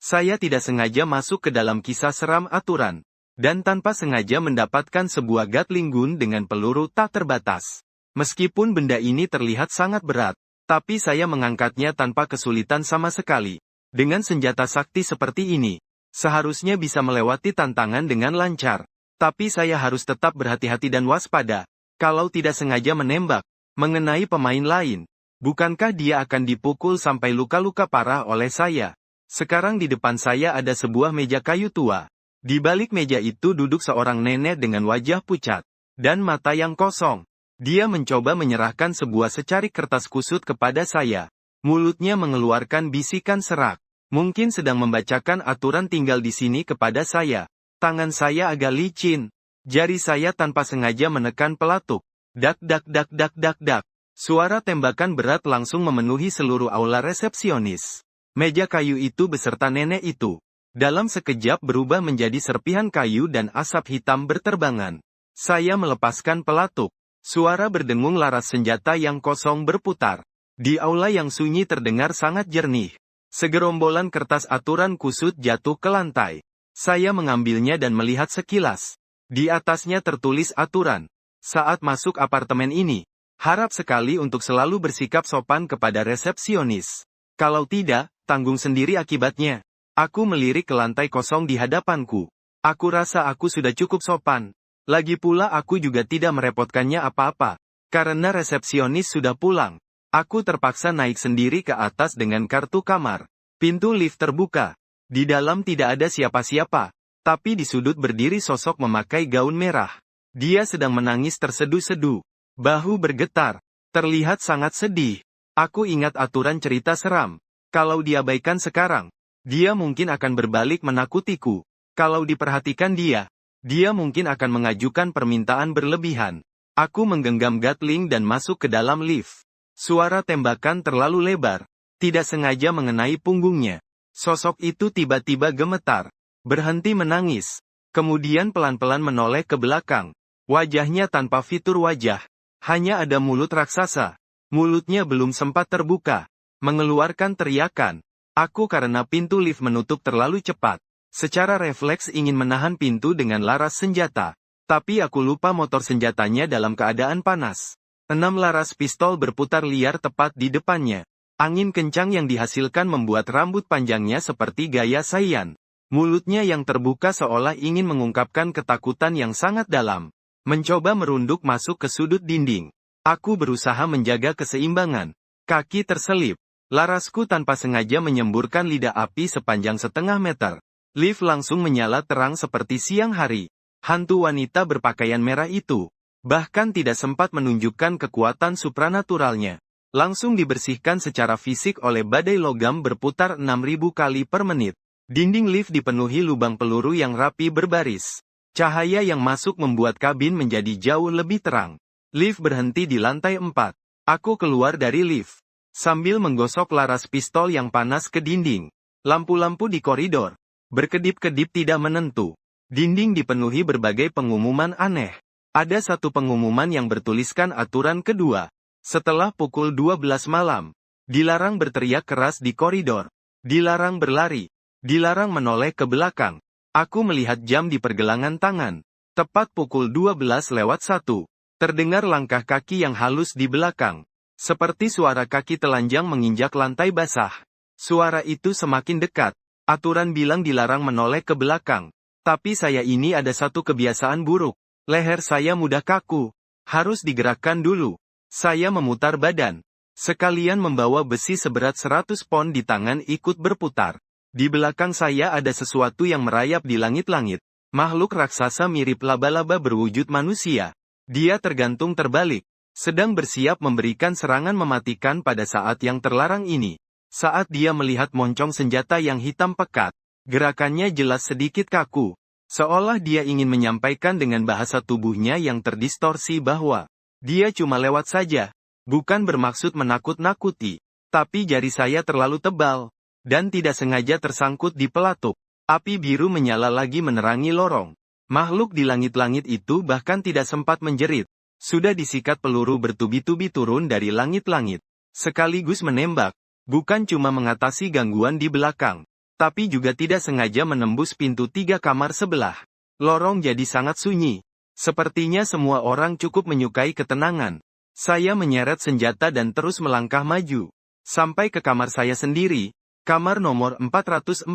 Saya tidak sengaja masuk ke dalam kisah seram aturan. Dan tanpa sengaja mendapatkan sebuah Gatling gun dengan peluru tak terbatas. Meskipun benda ini terlihat sangat berat, tapi saya mengangkatnya tanpa kesulitan sama sekali. Dengan senjata sakti seperti ini, seharusnya bisa melewati tantangan dengan lancar. Tapi saya harus tetap berhati-hati dan waspada. Kalau tidak sengaja menembak, mengenai pemain lain, bukankah dia akan dipukul sampai luka-luka parah oleh saya? Sekarang di depan saya ada sebuah meja kayu tua. Di balik meja itu duduk seorang nenek dengan wajah pucat dan mata yang kosong. Dia mencoba menyerahkan sebuah secarik kertas kusut kepada saya. Mulutnya mengeluarkan bisikan serak. Mungkin sedang membacakan aturan tinggal di sini kepada saya. Tangan saya agak licin. Jari saya tanpa sengaja menekan pelatuk. Dak dak dak dak dak dak. Suara tembakan berat langsung memenuhi seluruh aula resepsionis. Meja kayu itu beserta nenek itu, dalam sekejap berubah menjadi serpihan kayu dan asap hitam berterbangan. Saya melepaskan pelatuk. Suara berdengung laras senjata yang kosong berputar. Di aula yang sunyi terdengar sangat jernih. Segerombolan kertas aturan kusut jatuh ke lantai. Saya mengambilnya dan melihat sekilas. Di atasnya tertulis aturan. Saat masuk apartemen ini, harap sekali untuk selalu bersikap sopan kepada resepsionis. Kalau tidak, tanggung sendiri akibatnya. Aku melirik ke lantai kosong di hadapanku. Aku rasa aku sudah cukup sopan. Lagi pula aku juga tidak merepotkannya apa-apa. Karena resepsionis sudah pulang. Aku terpaksa naik sendiri ke atas dengan kartu kamar. Pintu lift terbuka. Di dalam tidak ada siapa-siapa. Tapi di sudut berdiri sosok memakai gaun merah. Dia sedang menangis terseduh-seduh. Bahu bergetar. Terlihat sangat sedih. Aku ingat aturan cerita seram. Kalau diabaikan sekarang, dia mungkin akan berbalik menakutiku. Kalau diperhatikan dia mungkin akan mengajukan permintaan berlebihan. Aku menggenggam Gatling dan masuk ke dalam lift. Suara tembakan terlalu lebar, tidak sengaja mengenai punggungnya. Sosok itu tiba-tiba gemetar, berhenti menangis, kemudian pelan-pelan menoleh ke belakang. Wajahnya tanpa fitur wajah, hanya ada mulut raksasa. Mulutnya belum sempat terbuka, mengeluarkan teriakan. Aku karena pintu lift menutup terlalu cepat. Secara refleks ingin menahan pintu dengan laras senjata. Tapi aku lupa motor senjatanya dalam keadaan panas. 6 laras pistol berputar liar tepat di depannya. Angin kencang yang dihasilkan membuat rambut panjangnya seperti gaya Saiyan. Mulutnya yang terbuka seolah ingin mengungkapkan ketakutan yang sangat dalam. Mencoba merunduk masuk ke sudut dinding. Aku berusaha menjaga keseimbangan. Kaki terselip. Larasku tanpa sengaja menyemburkan lidah api sepanjang setengah meter. Lift langsung menyala terang seperti siang hari. Hantu wanita berpakaian merah itu bahkan tidak sempat menunjukkan kekuatan supranaturalnya. Langsung dibersihkan secara fisik oleh badai logam berputar 6.000 kali per menit. Dinding lift dipenuhi lubang peluru yang rapi berbaris. Cahaya yang masuk membuat kabin menjadi jauh lebih terang. Lift berhenti di lantai 4. Aku keluar dari lift sambil menggosok laras pistol yang panas ke dinding. Lampu-lampu di koridor berkedip-kedip tidak menentu. Dinding dipenuhi berbagai pengumuman aneh. Ada satu pengumuman yang bertuliskan aturan kedua. Setelah pukul 12 malam, dilarang berteriak keras di koridor. Dilarang berlari. Dilarang menoleh ke belakang. Aku melihat jam di pergelangan tangan. Tepat pukul 12:01. Terdengar langkah kaki yang halus di belakang. Seperti suara kaki telanjang menginjak lantai basah. Suara itu semakin dekat. Aturan bilang dilarang menoleh ke belakang. Tapi saya ini ada satu kebiasaan buruk. Leher saya mudah kaku. Harus digerakkan dulu. Saya memutar badan. Sekalian membawa besi seberat 100 pon di tangan ikut berputar. Di belakang saya ada sesuatu yang merayap di langit-langit. Makhluk raksasa mirip laba-laba berwujud manusia. Dia tergantung terbalik. Sedang bersiap memberikan serangan mematikan pada saat yang terlarang ini. Saat dia melihat moncong senjata yang hitam pekat, gerakannya jelas sedikit kaku. Seolah dia ingin menyampaikan dengan bahasa tubuhnya yang terdistorsi bahwa dia cuma lewat saja. Bukan bermaksud menakut-nakuti. Tapi jari saya terlalu tebal. Dan tidak sengaja tersangkut di pelatuk. Api biru menyala lagi menerangi lorong. Makhluk di langit-langit itu bahkan tidak sempat menjerit. Sudah disikat peluru bertubi-tubi turun dari langit-langit. Sekaligus menembak. Bukan cuma mengatasi gangguan di belakang. tapi juga tidak sengaja menembus pintu 3 kamar sebelah. Lorong jadi sangat sunyi. Sepertinya semua orang cukup menyukai ketenangan. Saya menyeret senjata dan terus melangkah maju. Sampai ke kamar saya sendiri, kamar nomor 404.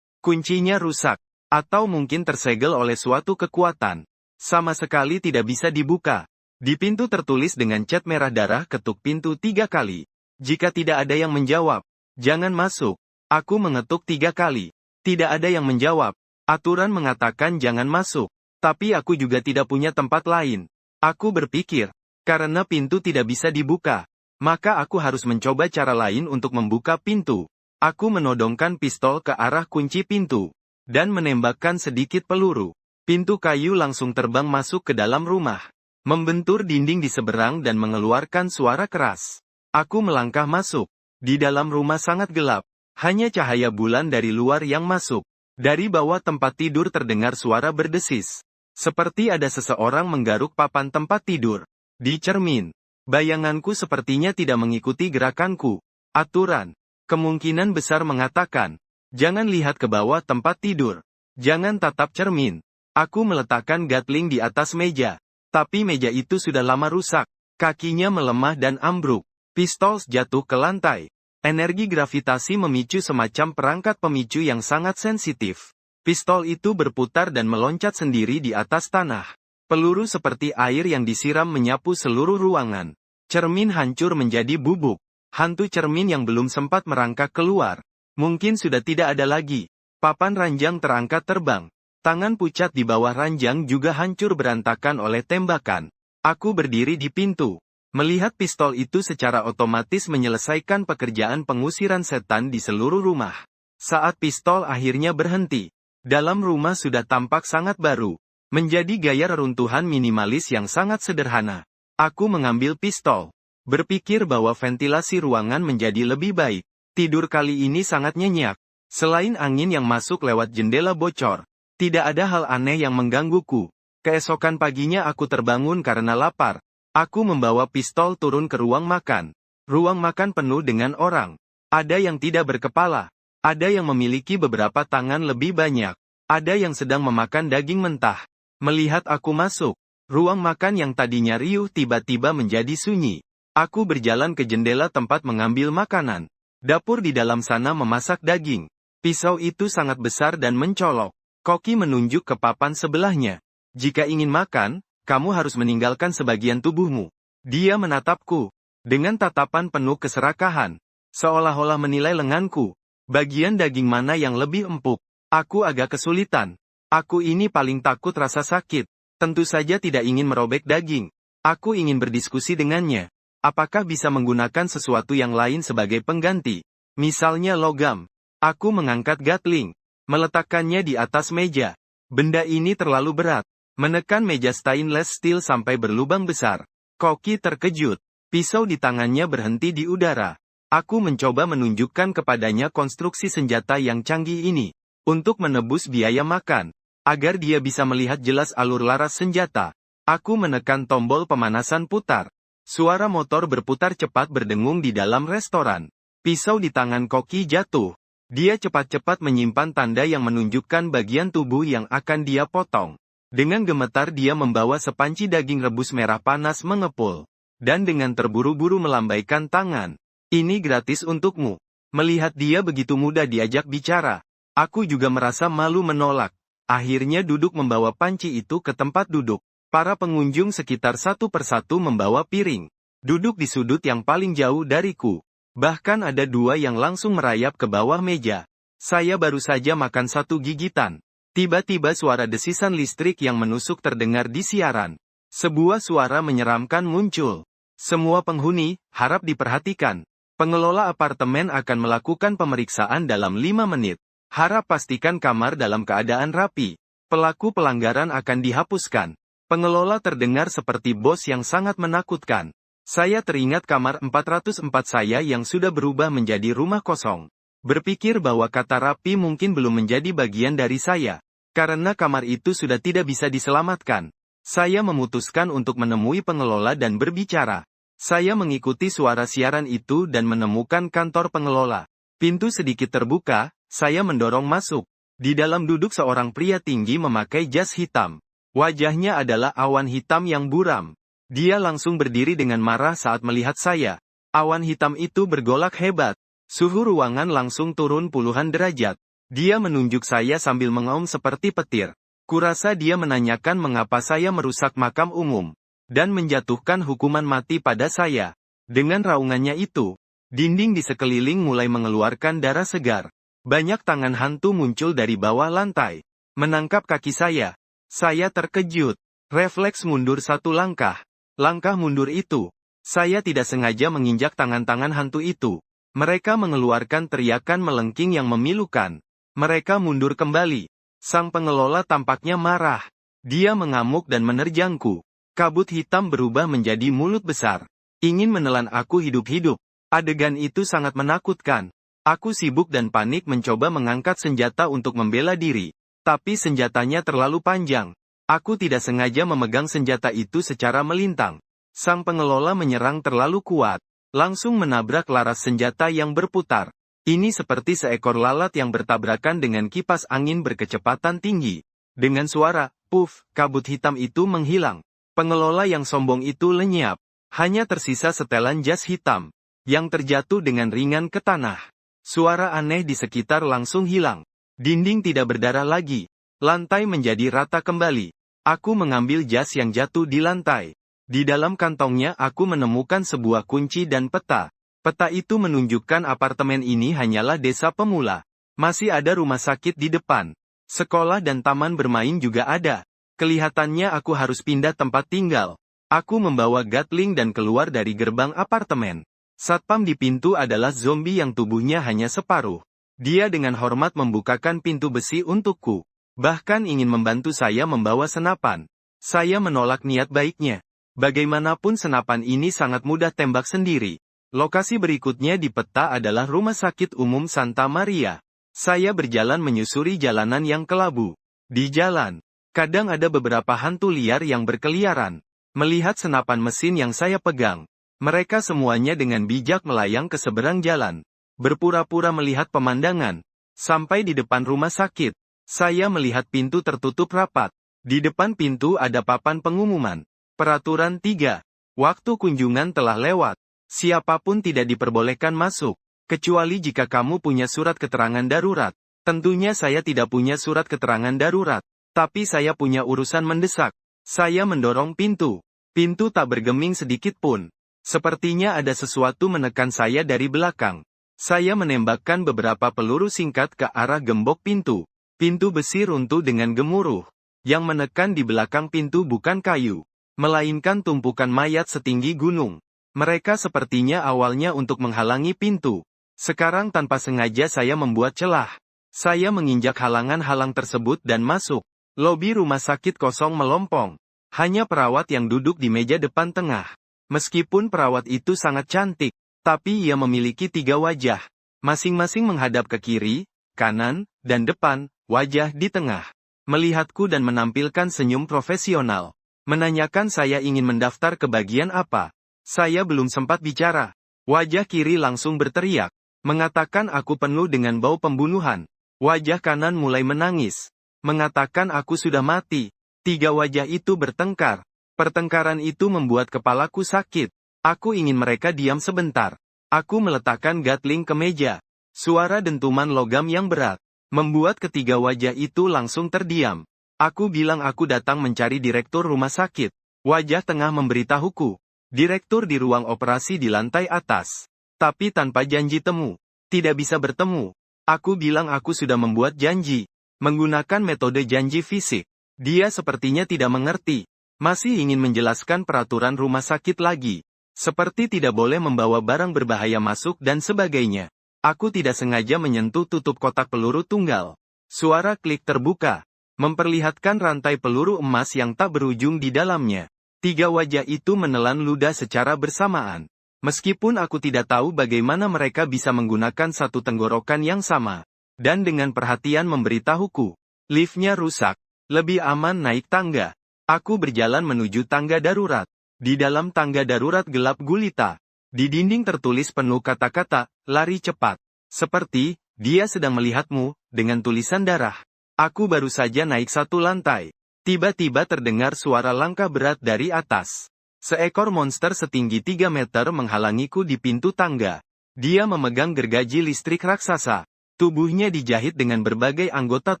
Kuncinya rusak, atau mungkin tersegel oleh suatu kekuatan. Sama sekali tidak bisa dibuka. Di pintu tertulis dengan cat merah darah ketuk pintu 3 kali. Jika tidak ada yang menjawab, jangan masuk. Aku mengetuk 3 kali. Tidak ada yang menjawab. Aturan mengatakan jangan masuk. Tapi aku juga tidak punya tempat lain. Aku berpikir, karena pintu tidak bisa dibuka, maka aku harus mencoba cara lain untuk membuka pintu. Aku menodongkan pistol ke arah kunci pintu, dan menembakkan sedikit peluru. Pintu kayu langsung terbang masuk ke dalam rumah, membentur dinding di seberang dan mengeluarkan suara keras. Aku melangkah masuk. Di dalam rumah sangat gelap. Hanya cahaya bulan dari luar yang masuk. Dari bawah tempat tidur terdengar suara berdesis. Seperti ada seseorang menggaruk papan tempat tidur. Di cermin, bayanganku sepertinya tidak mengikuti gerakanku. Aturan, kemungkinan besar mengatakan, jangan lihat ke bawah tempat tidur. Jangan tatap cermin. Aku meletakkan Gatling di atas meja. Tapi meja itu sudah lama rusak. Kakinya melemah dan ambruk. Pistol jatuh ke lantai. Energi gravitasi memicu semacam perangkat pemicu yang sangat sensitif. Pistol itu berputar dan meloncat sendiri di atas tanah. Peluru seperti air yang disiram menyapu seluruh ruangan. Cermin hancur menjadi bubuk. Hantu cermin yang belum sempat merangkak keluar. Mungkin sudah tidak ada lagi. Papan ranjang terangkat terbang. Tangan pucat di bawah ranjang juga hancur berantakan oleh tembakan. Aku berdiri di pintu. Melihat pistol itu secara otomatis menyelesaikan pekerjaan pengusiran setan di seluruh rumah. Saat pistol akhirnya berhenti, dalam rumah sudah tampak sangat baru. Menjadi gaya reruntuhan minimalis yang sangat sederhana. Aku mengambil pistol. Berpikir bahwa ventilasi ruangan menjadi lebih baik. Tidur kali ini sangat nyenyak. Selain angin yang masuk lewat jendela bocor, tidak ada hal aneh yang menggangguku. Keesokan paginya aku terbangun karena lapar. Aku membawa pistol turun ke ruang makan. Ruang makan penuh dengan orang. Ada yang tidak berkepala. Ada yang memiliki beberapa tangan lebih banyak. Ada yang sedang memakan daging mentah. Melihat aku masuk, ruang makan yang tadinya riuh tiba-tiba menjadi sunyi. Aku berjalan ke jendela tempat mengambil makanan. Dapur di dalam sana memasak daging. Pisau itu sangat besar dan mencolok. Koki menunjuk ke papan sebelahnya. Jika ingin makan, kamu harus meninggalkan sebagian tubuhmu. Dia menatapku dengan tatapan penuh keserakahan, seolah-olah menilai lenganku. Bagian daging mana yang lebih empuk? Aku agak kesulitan. Aku ini paling takut rasa sakit. Tentu saja tidak ingin merobek daging. Aku ingin berdiskusi dengannya. Apakah bisa menggunakan sesuatu yang lain sebagai pengganti? Misalnya logam. Aku mengangkat Gatling, meletakkannya di atas meja. Benda ini terlalu berat. Menekan meja stainless steel sampai berlubang besar. Koki terkejut. Pisau di tangannya berhenti di udara. Aku mencoba menunjukkan kepadanya konstruksi senjata yang canggih ini. Untuk menebus biaya makan. Agar dia bisa melihat jelas alur laras senjata. Aku menekan tombol pemanasan putar. Suara motor berputar cepat berdengung di dalam restoran. Pisau di tangan Koki jatuh. Dia cepat-cepat menyimpan tanda yang menunjukkan bagian tubuh yang akan dia potong. Dengan gemetar dia membawa sepanci daging rebus merah panas mengepul. Dan dengan terburu-buru melambaikan tangan. Ini gratis untukmu. Melihat dia begitu mudah diajak bicara, aku juga merasa malu menolak. Akhirnya duduk membawa panci itu ke tempat duduk. Para pengunjung sekitar satu persatu membawa piring. Duduk di sudut yang paling jauh dariku. Bahkan ada 2 yang langsung merayap ke bawah meja. Saya baru saja makan 1 gigitan. Tiba-tiba suara desisan listrik yang menusuk terdengar di siaran. Sebuah suara menyeramkan muncul. Semua penghuni, harap diperhatikan. Pengelola apartemen akan melakukan pemeriksaan dalam 5 menit. Harap pastikan kamar dalam keadaan rapi. Pelaku pelanggaran akan dihapuskan. Pengelola terdengar seperti bos yang sangat menakutkan. Saya teringat kamar 404 saya yang sudah berubah menjadi rumah kosong. Berpikir bahwa kata rapi mungkin belum menjadi bagian dari saya. Karena kamar itu sudah tidak bisa diselamatkan. Saya memutuskan untuk menemui pengelola dan berbicara. Saya mengikuti suara siaran itu dan menemukan kantor pengelola. Pintu sedikit terbuka, Saya mendorong masuk. Di dalam duduk seorang pria tinggi memakai jas hitam. Wajahnya adalah awan hitam yang buram. Dia langsung berdiri dengan marah saat melihat saya. Awan hitam itu bergolak hebat. Suhu ruangan langsung turun puluhan derajat. Dia menunjuk saya sambil mengaum seperti petir. Kurasa dia menanyakan mengapa saya merusak makam umum. Dan menjatuhkan hukuman mati pada saya. Dengan raungannya itu, dinding di sekeliling mulai mengeluarkan darah segar. Banyak tangan hantu muncul dari bawah lantai. Menangkap kaki saya. Saya terkejut. Refleks mundur satu langkah. Langkah mundur itu. Saya tidak sengaja menginjak tangan-tangan hantu itu. Mereka mengeluarkan teriakan melengking yang memilukan. Mereka mundur kembali. Sang pengelola tampaknya marah. Dia mengamuk dan menerjangku. Kabut hitam berubah menjadi mulut besar. Ingin menelan aku hidup-hidup. Adegan itu sangat menakutkan. Aku sibuk dan panik mencoba mengangkat senjata untuk membela diri. Tapi senjatanya terlalu panjang. Aku tidak sengaja memegang senjata itu secara melintang. Sang pengelola menyerang terlalu kuat. Langsung menabrak laras senjata yang berputar. Ini seperti seekor lalat yang bertabrakan dengan kipas angin berkecepatan tinggi. Dengan suara, puff, kabut hitam itu menghilang. Pengelola yang sombong itu lenyap. Hanya tersisa setelan jas hitam. Yang terjatuh dengan ringan ke tanah. Suara aneh di sekitar langsung hilang. Dinding tidak berdarah lagi. Lantai menjadi rata kembali. Aku mengambil jas yang jatuh di lantai. Di dalam kantongnya aku menemukan sebuah kunci dan peta. Peta itu menunjukkan apartemen ini hanyalah desa pemula. Masih ada rumah sakit di depan. Sekolah dan taman bermain juga ada. Kelihatannya aku harus pindah tempat tinggal. Aku membawa Gatling dan keluar dari gerbang apartemen. Satpam di pintu adalah zombie yang tubuhnya hanya separuh. Dia dengan hormat membukakan pintu besi untukku. Bahkan ingin membantu saya membawa senapan. Saya menolak niat baiknya. Bagaimanapun senapan ini sangat mudah tembak sendiri. Lokasi berikutnya di peta adalah Rumah Sakit Umum Santa Maria. Saya berjalan menyusuri jalanan yang kelabu. Di jalan, kadang ada beberapa hantu liar yang berkeliaran. Melihat senapan mesin yang saya pegang, mereka semuanya dengan bijak melayang ke seberang jalan. Berpura-pura melihat pemandangan. Sampai di depan rumah sakit. Saya melihat pintu tertutup rapat. Di depan pintu ada papan pengumuman. Peraturan 3. Waktu kunjungan telah lewat. Siapapun tidak diperbolehkan masuk. Kecuali jika kamu punya surat keterangan darurat. Tentunya saya tidak punya surat keterangan darurat. Tapi saya punya urusan mendesak. Saya mendorong pintu. Pintu tak bergeming sedikit pun. Sepertinya ada sesuatu menekan saya dari belakang. Saya menembakkan beberapa peluru singkat ke arah gembok pintu. Pintu besi runtuh dengan gemuruh. Yang menekan di belakang pintu bukan kayu, melainkan tumpukan mayat setinggi gunung. Mereka sepertinya awalnya untuk menghalangi pintu. Sekarang tanpa sengaja saya membuat celah. Saya menginjak halangan-halang tersebut dan masuk. Lobi rumah sakit kosong melompong. Hanya perawat yang duduk di meja depan tengah. Meskipun perawat itu sangat cantik, tapi ia memiliki 3 wajah. Masing-masing menghadap ke kiri, kanan, dan depan, wajah di tengah. Melihatku dan menampilkan senyum profesional. Menanyakan saya ingin mendaftar ke bagian apa. Saya belum sempat bicara. Wajah kiri langsung berteriak. Mengatakan aku penuh dengan bau pembunuhan. Wajah kanan mulai menangis. Mengatakan aku sudah mati. 3 wajah itu bertengkar. Pertengkaran itu membuat kepalaku sakit. Aku ingin mereka diam sebentar. Aku meletakkan Gatling ke meja. Suara dentuman logam yang berat membuat ketiga wajah itu langsung terdiam. Aku bilang aku datang mencari direktur rumah sakit. Wajah tengah memberitahuku. Direktur di ruang operasi di lantai atas. Tapi tanpa janji temu. Tidak bisa bertemu. Aku bilang aku sudah membuat janji. Menggunakan metode janji fisik. Dia sepertinya tidak mengerti. Masih ingin menjelaskan peraturan rumah sakit lagi. Seperti tidak boleh membawa barang berbahaya masuk dan sebagainya. Aku tidak sengaja menyentuh tutup kotak peluru tunggal. Suara klik terbuka. Memperlihatkan rantai peluru emas yang tak berujung di dalamnya. 3 wajah itu menelan ludah secara bersamaan. Meskipun aku tidak tahu bagaimana mereka bisa menggunakan satu tenggorokan yang sama. Dan dengan perhatian memberitahuku. Liftnya rusak. Lebih aman naik tangga. Aku berjalan menuju tangga darurat. Di dalam tangga darurat gelap gulita. Di dinding tertulis penuh kata-kata, lari cepat. Seperti, Dia sedang melihatmu, dengan tulisan darah. Aku baru saja naik 1 lantai. Tiba-tiba terdengar suara langkah berat dari atas. Seekor monster setinggi 3 meter menghalangiku di pintu tangga. Dia memegang gergaji listrik raksasa. Tubuhnya dijahit dengan berbagai anggota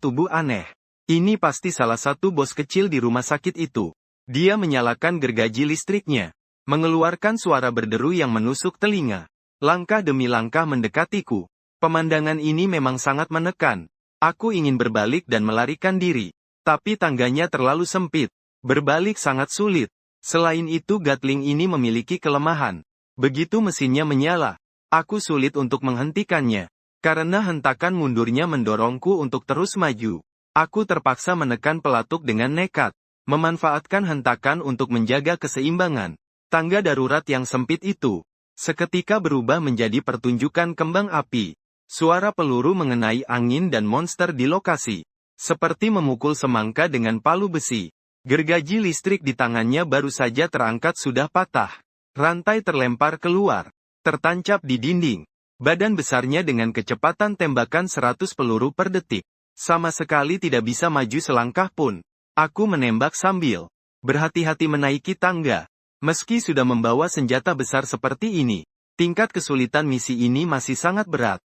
tubuh aneh. Ini pasti salah satu bos kecil di rumah sakit itu. Dia menyalakan gergaji listriknya, mengeluarkan suara berderu yang menusuk telinga. Langkah demi langkah mendekatiku. Pemandangan ini memang sangat menekan. Aku ingin berbalik dan melarikan diri. Tapi tangganya terlalu sempit. Berbalik sangat sulit. Selain itu Gatling ini memiliki kelemahan. Begitu mesinnya menyala, aku sulit untuk menghentikannya. Karena hentakan mundurnya mendorongku untuk terus maju. Aku terpaksa menekan pelatuk dengan nekat. Memanfaatkan hentakan untuk menjaga keseimbangan. Tangga darurat yang sempit itu seketika berubah menjadi pertunjukan kembang api. Suara peluru mengenai angin dan monster di lokasi. Seperti memukul semangka dengan palu besi. Gergaji listrik di tangannya baru saja terangkat sudah patah. Rantai terlempar keluar. Tertancap di dinding. Badan besarnya dengan kecepatan tembakan 100 peluru per detik. Sama sekali tidak bisa maju selangkah pun. Aku menembak sambil berhati-hati menaiki tangga. Meski sudah membawa senjata besar seperti ini, tingkat kesulitan misi ini masih sangat berat.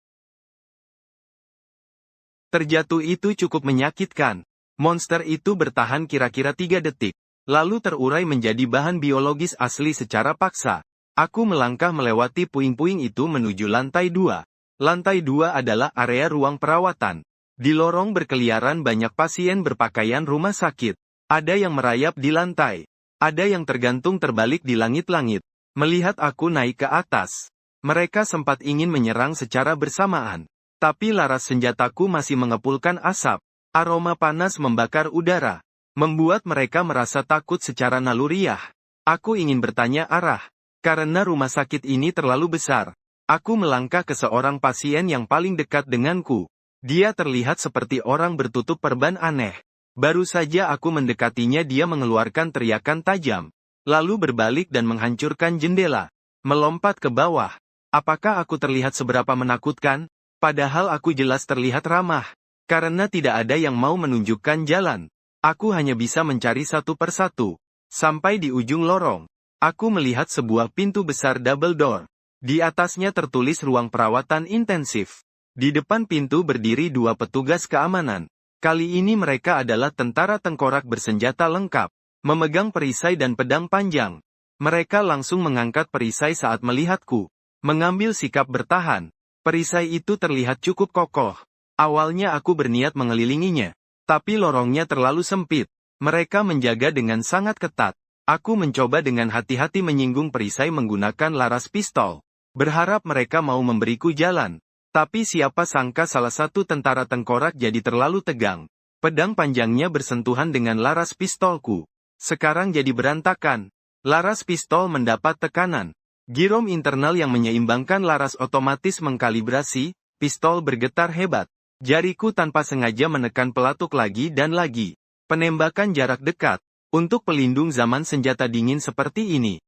Terjatuh itu cukup menyakitkan. Monster itu bertahan kira-kira 3 detik, lalu terurai menjadi bahan biologis asli secara paksa. Aku melangkah melewati puing-puing itu menuju lantai 2. Lantai 2 adalah area ruang perawatan. Di lorong berkeliaran banyak pasien berpakaian rumah sakit. Ada yang merayap di lantai. Ada yang tergantung terbalik di langit-langit. Melihat aku naik ke atas, mereka sempat ingin menyerang secara bersamaan. Tapi laras senjataku masih mengepulkan asap. Aroma panas membakar udara, membuat mereka merasa takut secara naluriah. Aku ingin bertanya arah. Karena rumah sakit ini terlalu besar, aku melangkah ke seorang pasien yang paling dekat denganku. Dia terlihat seperti orang bertutup perban aneh. Baru saja aku mendekatinya dia mengeluarkan teriakan tajam. Lalu berbalik dan menghancurkan jendela. Melompat ke bawah. Apakah aku terlihat seberapa menakutkan? Padahal aku jelas terlihat ramah. Karena tidak ada yang mau menunjukkan jalan. Aku hanya bisa mencari satu persatu. Sampai di ujung lorong. Aku melihat sebuah pintu besar double door. Di atasnya tertulis ruang perawatan intensif. Di depan pintu berdiri 2 petugas keamanan. Kali ini mereka adalah tentara tengkorak bersenjata lengkap, memegang perisai dan pedang panjang. Mereka langsung mengangkat perisai saat melihatku, mengambil sikap bertahan. Perisai itu terlihat cukup kokoh. Awalnya aku berniat mengelilinginya, tapi lorongnya terlalu sempit. Mereka menjaga dengan sangat ketat. Aku mencoba dengan hati-hati menyinggung perisai menggunakan laras pistol. Berharap mereka mau memberiku jalan. Tapi siapa sangka salah satu tentara tengkorak jadi terlalu tegang. Pedang panjangnya bersentuhan dengan laras pistolku. Sekarang jadi berantakan. Laras pistol mendapat tekanan. Girom internal yang menyeimbangkan laras otomatis mengkalibrasi, pistol bergetar hebat. Jariku tanpa sengaja menekan pelatuk lagi dan lagi. Penembakan jarak dekat. Untuk pelindung zaman senjata dingin seperti ini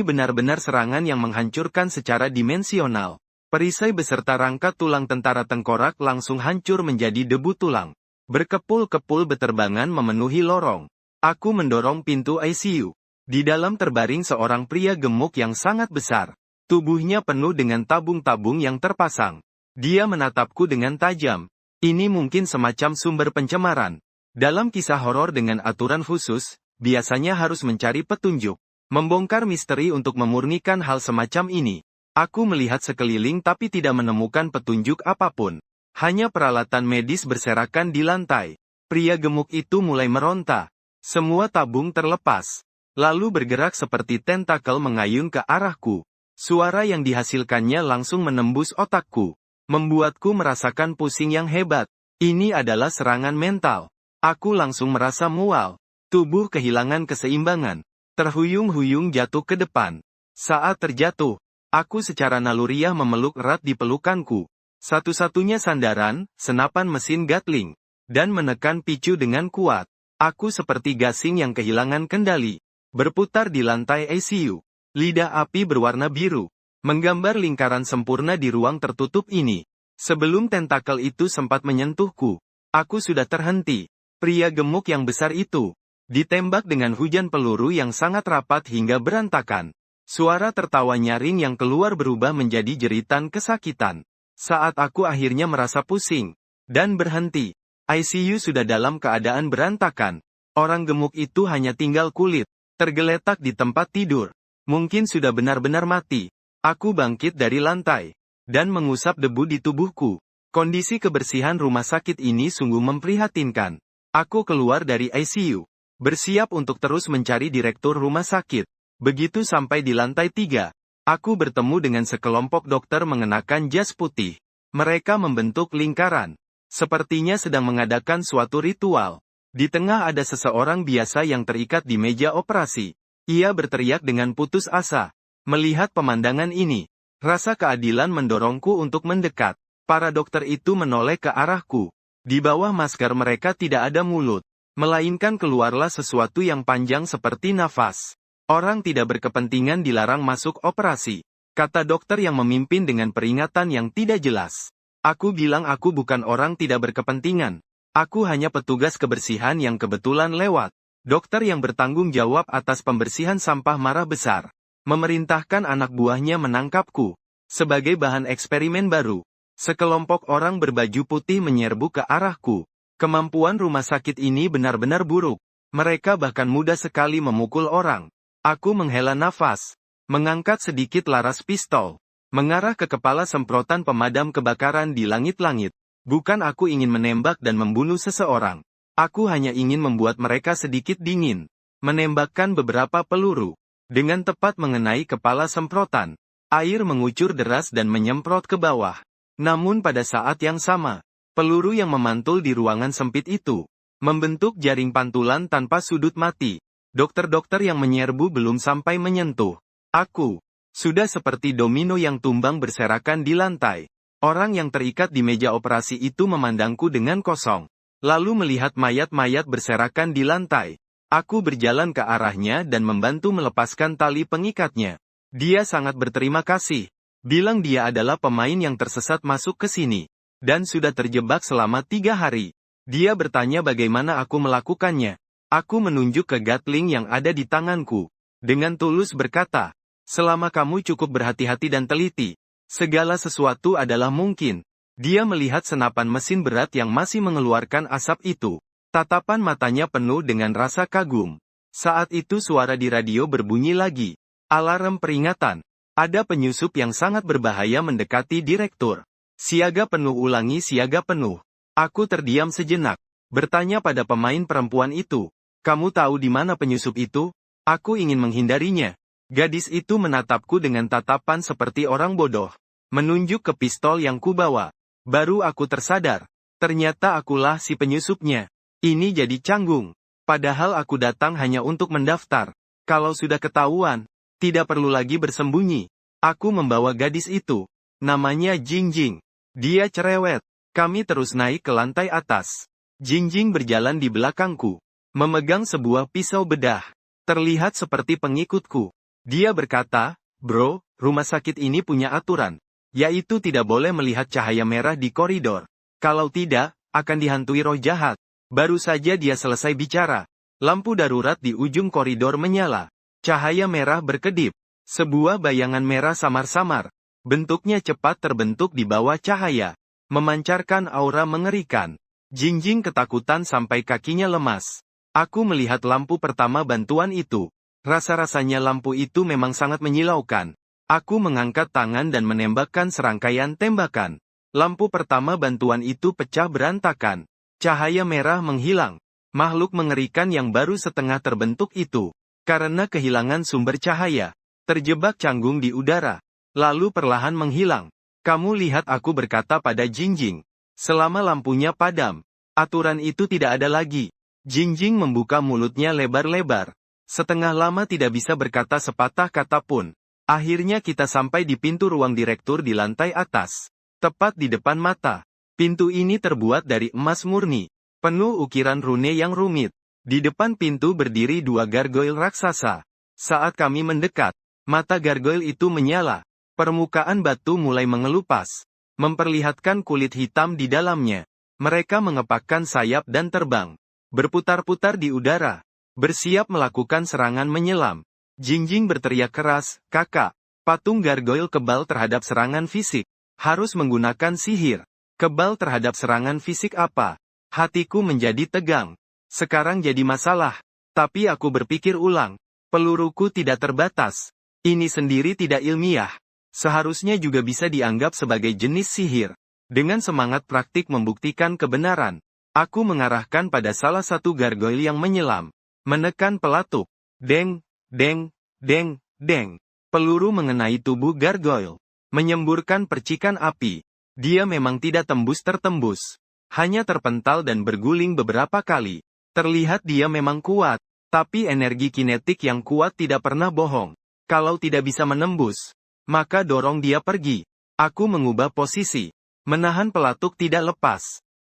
benar-benar serangan yang menghancurkan secara dimensional. Perisai beserta rangka tulang tentara tengkorak langsung hancur menjadi debu tulang. Berkepul-kepul beterbangan memenuhi lorong. Aku mendorong pintu ICU. Di dalam terbaring seorang pria gemuk yang sangat besar. Tubuhnya penuh dengan tabung-tabung yang terpasang. Dia menatapku dengan tajam. Ini mungkin semacam sumber pencemaran. Dalam kisah horor dengan aturan khusus, biasanya harus mencari petunjuk. Membongkar misteri untuk memurnikan hal semacam ini. Aku melihat sekeliling tapi tidak menemukan petunjuk apapun. Hanya peralatan medis berserakan di lantai. Pria gemuk itu mulai meronta. Semua tabung terlepas. Lalu bergerak seperti tentakel mengayun ke arahku. Suara yang dihasilkannya langsung menembus otakku. Membuatku merasakan pusing yang hebat. Ini adalah serangan mental. Aku langsung merasa mual. Tubuh kehilangan keseimbangan. Terhuyung-huyung jatuh ke depan. Saat terjatuh, aku secara naluriah memeluk erat di pelukanku. Satu-satunya sandaran, senapan mesin Gatling. Dan menekan picu dengan kuat. Aku seperti gasing yang kehilangan kendali. Berputar di lantai ICU. Lidah api berwarna biru. Menggambar lingkaran sempurna di ruang tertutup ini. Sebelum tentakel itu sempat menyentuhku, aku sudah terhenti. Pria gemuk yang besar itu ditembak dengan hujan peluru yang sangat rapat hingga berantakan. Suara tertawa nyaring yang keluar berubah menjadi jeritan kesakitan. Saat aku akhirnya merasa pusing dan berhenti, ICU sudah dalam keadaan berantakan. Orang gemuk itu hanya tinggal kulit, tergeletak di tempat tidur. Mungkin sudah benar-benar mati. Aku bangkit dari lantai dan mengusap debu di tubuhku. Kondisi kebersihan rumah sakit ini sungguh memprihatinkan. Aku keluar dari ICU, bersiap untuk terus mencari direktur rumah sakit. Begitu sampai di lantai 3, aku bertemu dengan sekelompok dokter mengenakan jas putih. Mereka membentuk lingkaran, sepertinya sedang mengadakan suatu ritual. Di tengah ada seseorang biasa yang terikat di meja operasi. Ia berteriak dengan putus asa. Melihat pemandangan ini, rasa keadilan mendorongku untuk mendekat. Para dokter itu menoleh ke arahku. Di bawah masker mereka tidak ada mulut, melainkan keluarlah sesuatu yang panjang seperti nafas. Orang tidak berkepentingan dilarang masuk operasi, kata dokter yang memimpin dengan peringatan yang tidak jelas. Aku bilang aku bukan orang tidak berkepentingan. Aku hanya petugas kebersihan yang kebetulan lewat. Dokter yang bertanggung jawab atas pembersihan sampah marah besar. Memerintahkan anak buahnya menangkapku sebagai bahan eksperimen baru. Sekelompok orang berbaju putih menyerbu ke arahku. Kemampuan rumah sakit ini benar-benar buruk. Mereka bahkan mudah sekali memukul orang. Aku menghela nafas, mengangkat sedikit laras pistol, mengarah ke kepala semprotan pemadam kebakaran di langit-langit. Bukan aku ingin menembak dan membunuh seseorang. Aku hanya ingin membuat mereka sedikit dingin. Menembakkan beberapa peluru. Dengan tepat mengenai kepala semprotan, air mengucur deras dan menyemprot ke bawah. Namun pada saat yang sama, peluru yang memantul di ruangan sempit itu membentuk jaring pantulan tanpa sudut mati. Dokter-dokter yang menyerbu belum sampai menyentuh aku. Sudah seperti domino yang tumbang berserakan di lantai. Orang yang terikat di meja operasi itu memandangku dengan kosong. Lalu melihat mayat-mayat berserakan di lantai. Aku berjalan ke arahnya dan membantu melepaskan tali pengikatnya. Dia sangat berterima kasih. Bilang dia adalah pemain yang tersesat masuk ke sini. Dan sudah terjebak selama 3 hari. Dia bertanya bagaimana aku melakukannya. Aku menunjuk ke Gatling yang ada di tanganku. Dengan tulus berkata, selama kamu cukup berhati-hati dan teliti, segala sesuatu adalah mungkin. Dia melihat senapan mesin berat yang masih mengeluarkan asap itu. Tatapan matanya penuh dengan rasa kagum. Saat itu suara di radio berbunyi lagi. Alarm peringatan. Ada penyusup yang sangat berbahaya mendekati direktur. Siaga penuh, ulangi siaga penuh. Aku terdiam sejenak. Bertanya pada pemain perempuan itu. Kamu tahu di mana penyusup itu? Aku ingin menghindarinya. Gadis itu menatapku dengan tatapan seperti orang bodoh. Menunjuk ke pistol yang kubawa. Baru aku tersadar. Ternyata akulah si penyusupnya. Ini jadi canggung. Padahal aku datang hanya untuk mendaftar. Kalau sudah ketahuan, tidak perlu lagi bersembunyi. Aku membawa gadis itu. Namanya Jingjing. Dia cerewet. Kami terus naik ke lantai atas. Jingjing berjalan di belakangku. Memegang sebuah pisau bedah. Terlihat seperti pengikutku. Dia berkata, bro, rumah sakit ini punya aturan. Yaitu tidak boleh melihat cahaya merah di koridor. Kalau tidak, akan dihantui roh jahat. Baru saja dia selesai bicara. Lampu darurat di ujung koridor menyala. Cahaya merah berkedip. Sebuah bayangan merah samar-samar. Bentuknya cepat terbentuk di bawah cahaya. Memancarkan aura mengerikan. Jingjing ketakutan sampai kakinya lemas. Aku melihat lampu pertama bantuan itu. Rasa-rasanya lampu itu memang sangat menyilaukan. Aku mengangkat tangan dan menembakkan serangkaian tembakan. Lampu pertama bantuan itu pecah berantakan. Cahaya merah menghilang. Makhluk mengerikan yang baru setengah terbentuk itu, karena kehilangan sumber cahaya, terjebak canggung di udara. Lalu perlahan menghilang. Kamu lihat, aku berkata pada Jingjing. Selama lampunya padam, aturan itu tidak ada lagi. Jingjing membuka mulutnya lebar-lebar. Setengah lama tidak bisa berkata sepatah kata pun. Akhirnya kita sampai di pintu ruang direktur di lantai atas. Tepat di depan mata. Pintu ini terbuat dari emas murni. Penuh ukiran rune yang rumit. Di depan pintu berdiri 2 gargoyle raksasa. Saat kami mendekat, mata gargoyle itu menyala. Permukaan batu mulai mengelupas. memperlihatkan kulit hitam di dalamnya. Mereka mengepakkan sayap dan terbang, berputar-putar di udara, bersiap melakukan serangan menyelam. Jingjing berteriak keras, "Kakak, patung gargoyle kebal terhadap serangan fisik. Harus menggunakan sihir. Kebal terhadap serangan fisik apa?" Hatiku menjadi tegang. Sekarang jadi masalah. Tapi aku berpikir ulang. Peluruku tidak terbatas. Ini sendiri tidak ilmiah. Seharusnya juga bisa dianggap sebagai jenis sihir. Dengan semangat praktik membuktikan kebenaran, aku mengarahkan pada salah satu gargoyle yang menyelam. Menekan pelatuk. Deng, deng, deng, deng. Peluru mengenai tubuh gargoyle. Menyemburkan percikan api. Dia memang tidak tembus-tertembus. Hanya terpental dan berguling beberapa kali. Terlihat dia memang kuat. Tapi energi kinetik yang kuat tidak pernah bohong. Kalau tidak bisa menembus, maka dorong dia pergi. Aku mengubah posisi. Menahan pelatuk tidak lepas.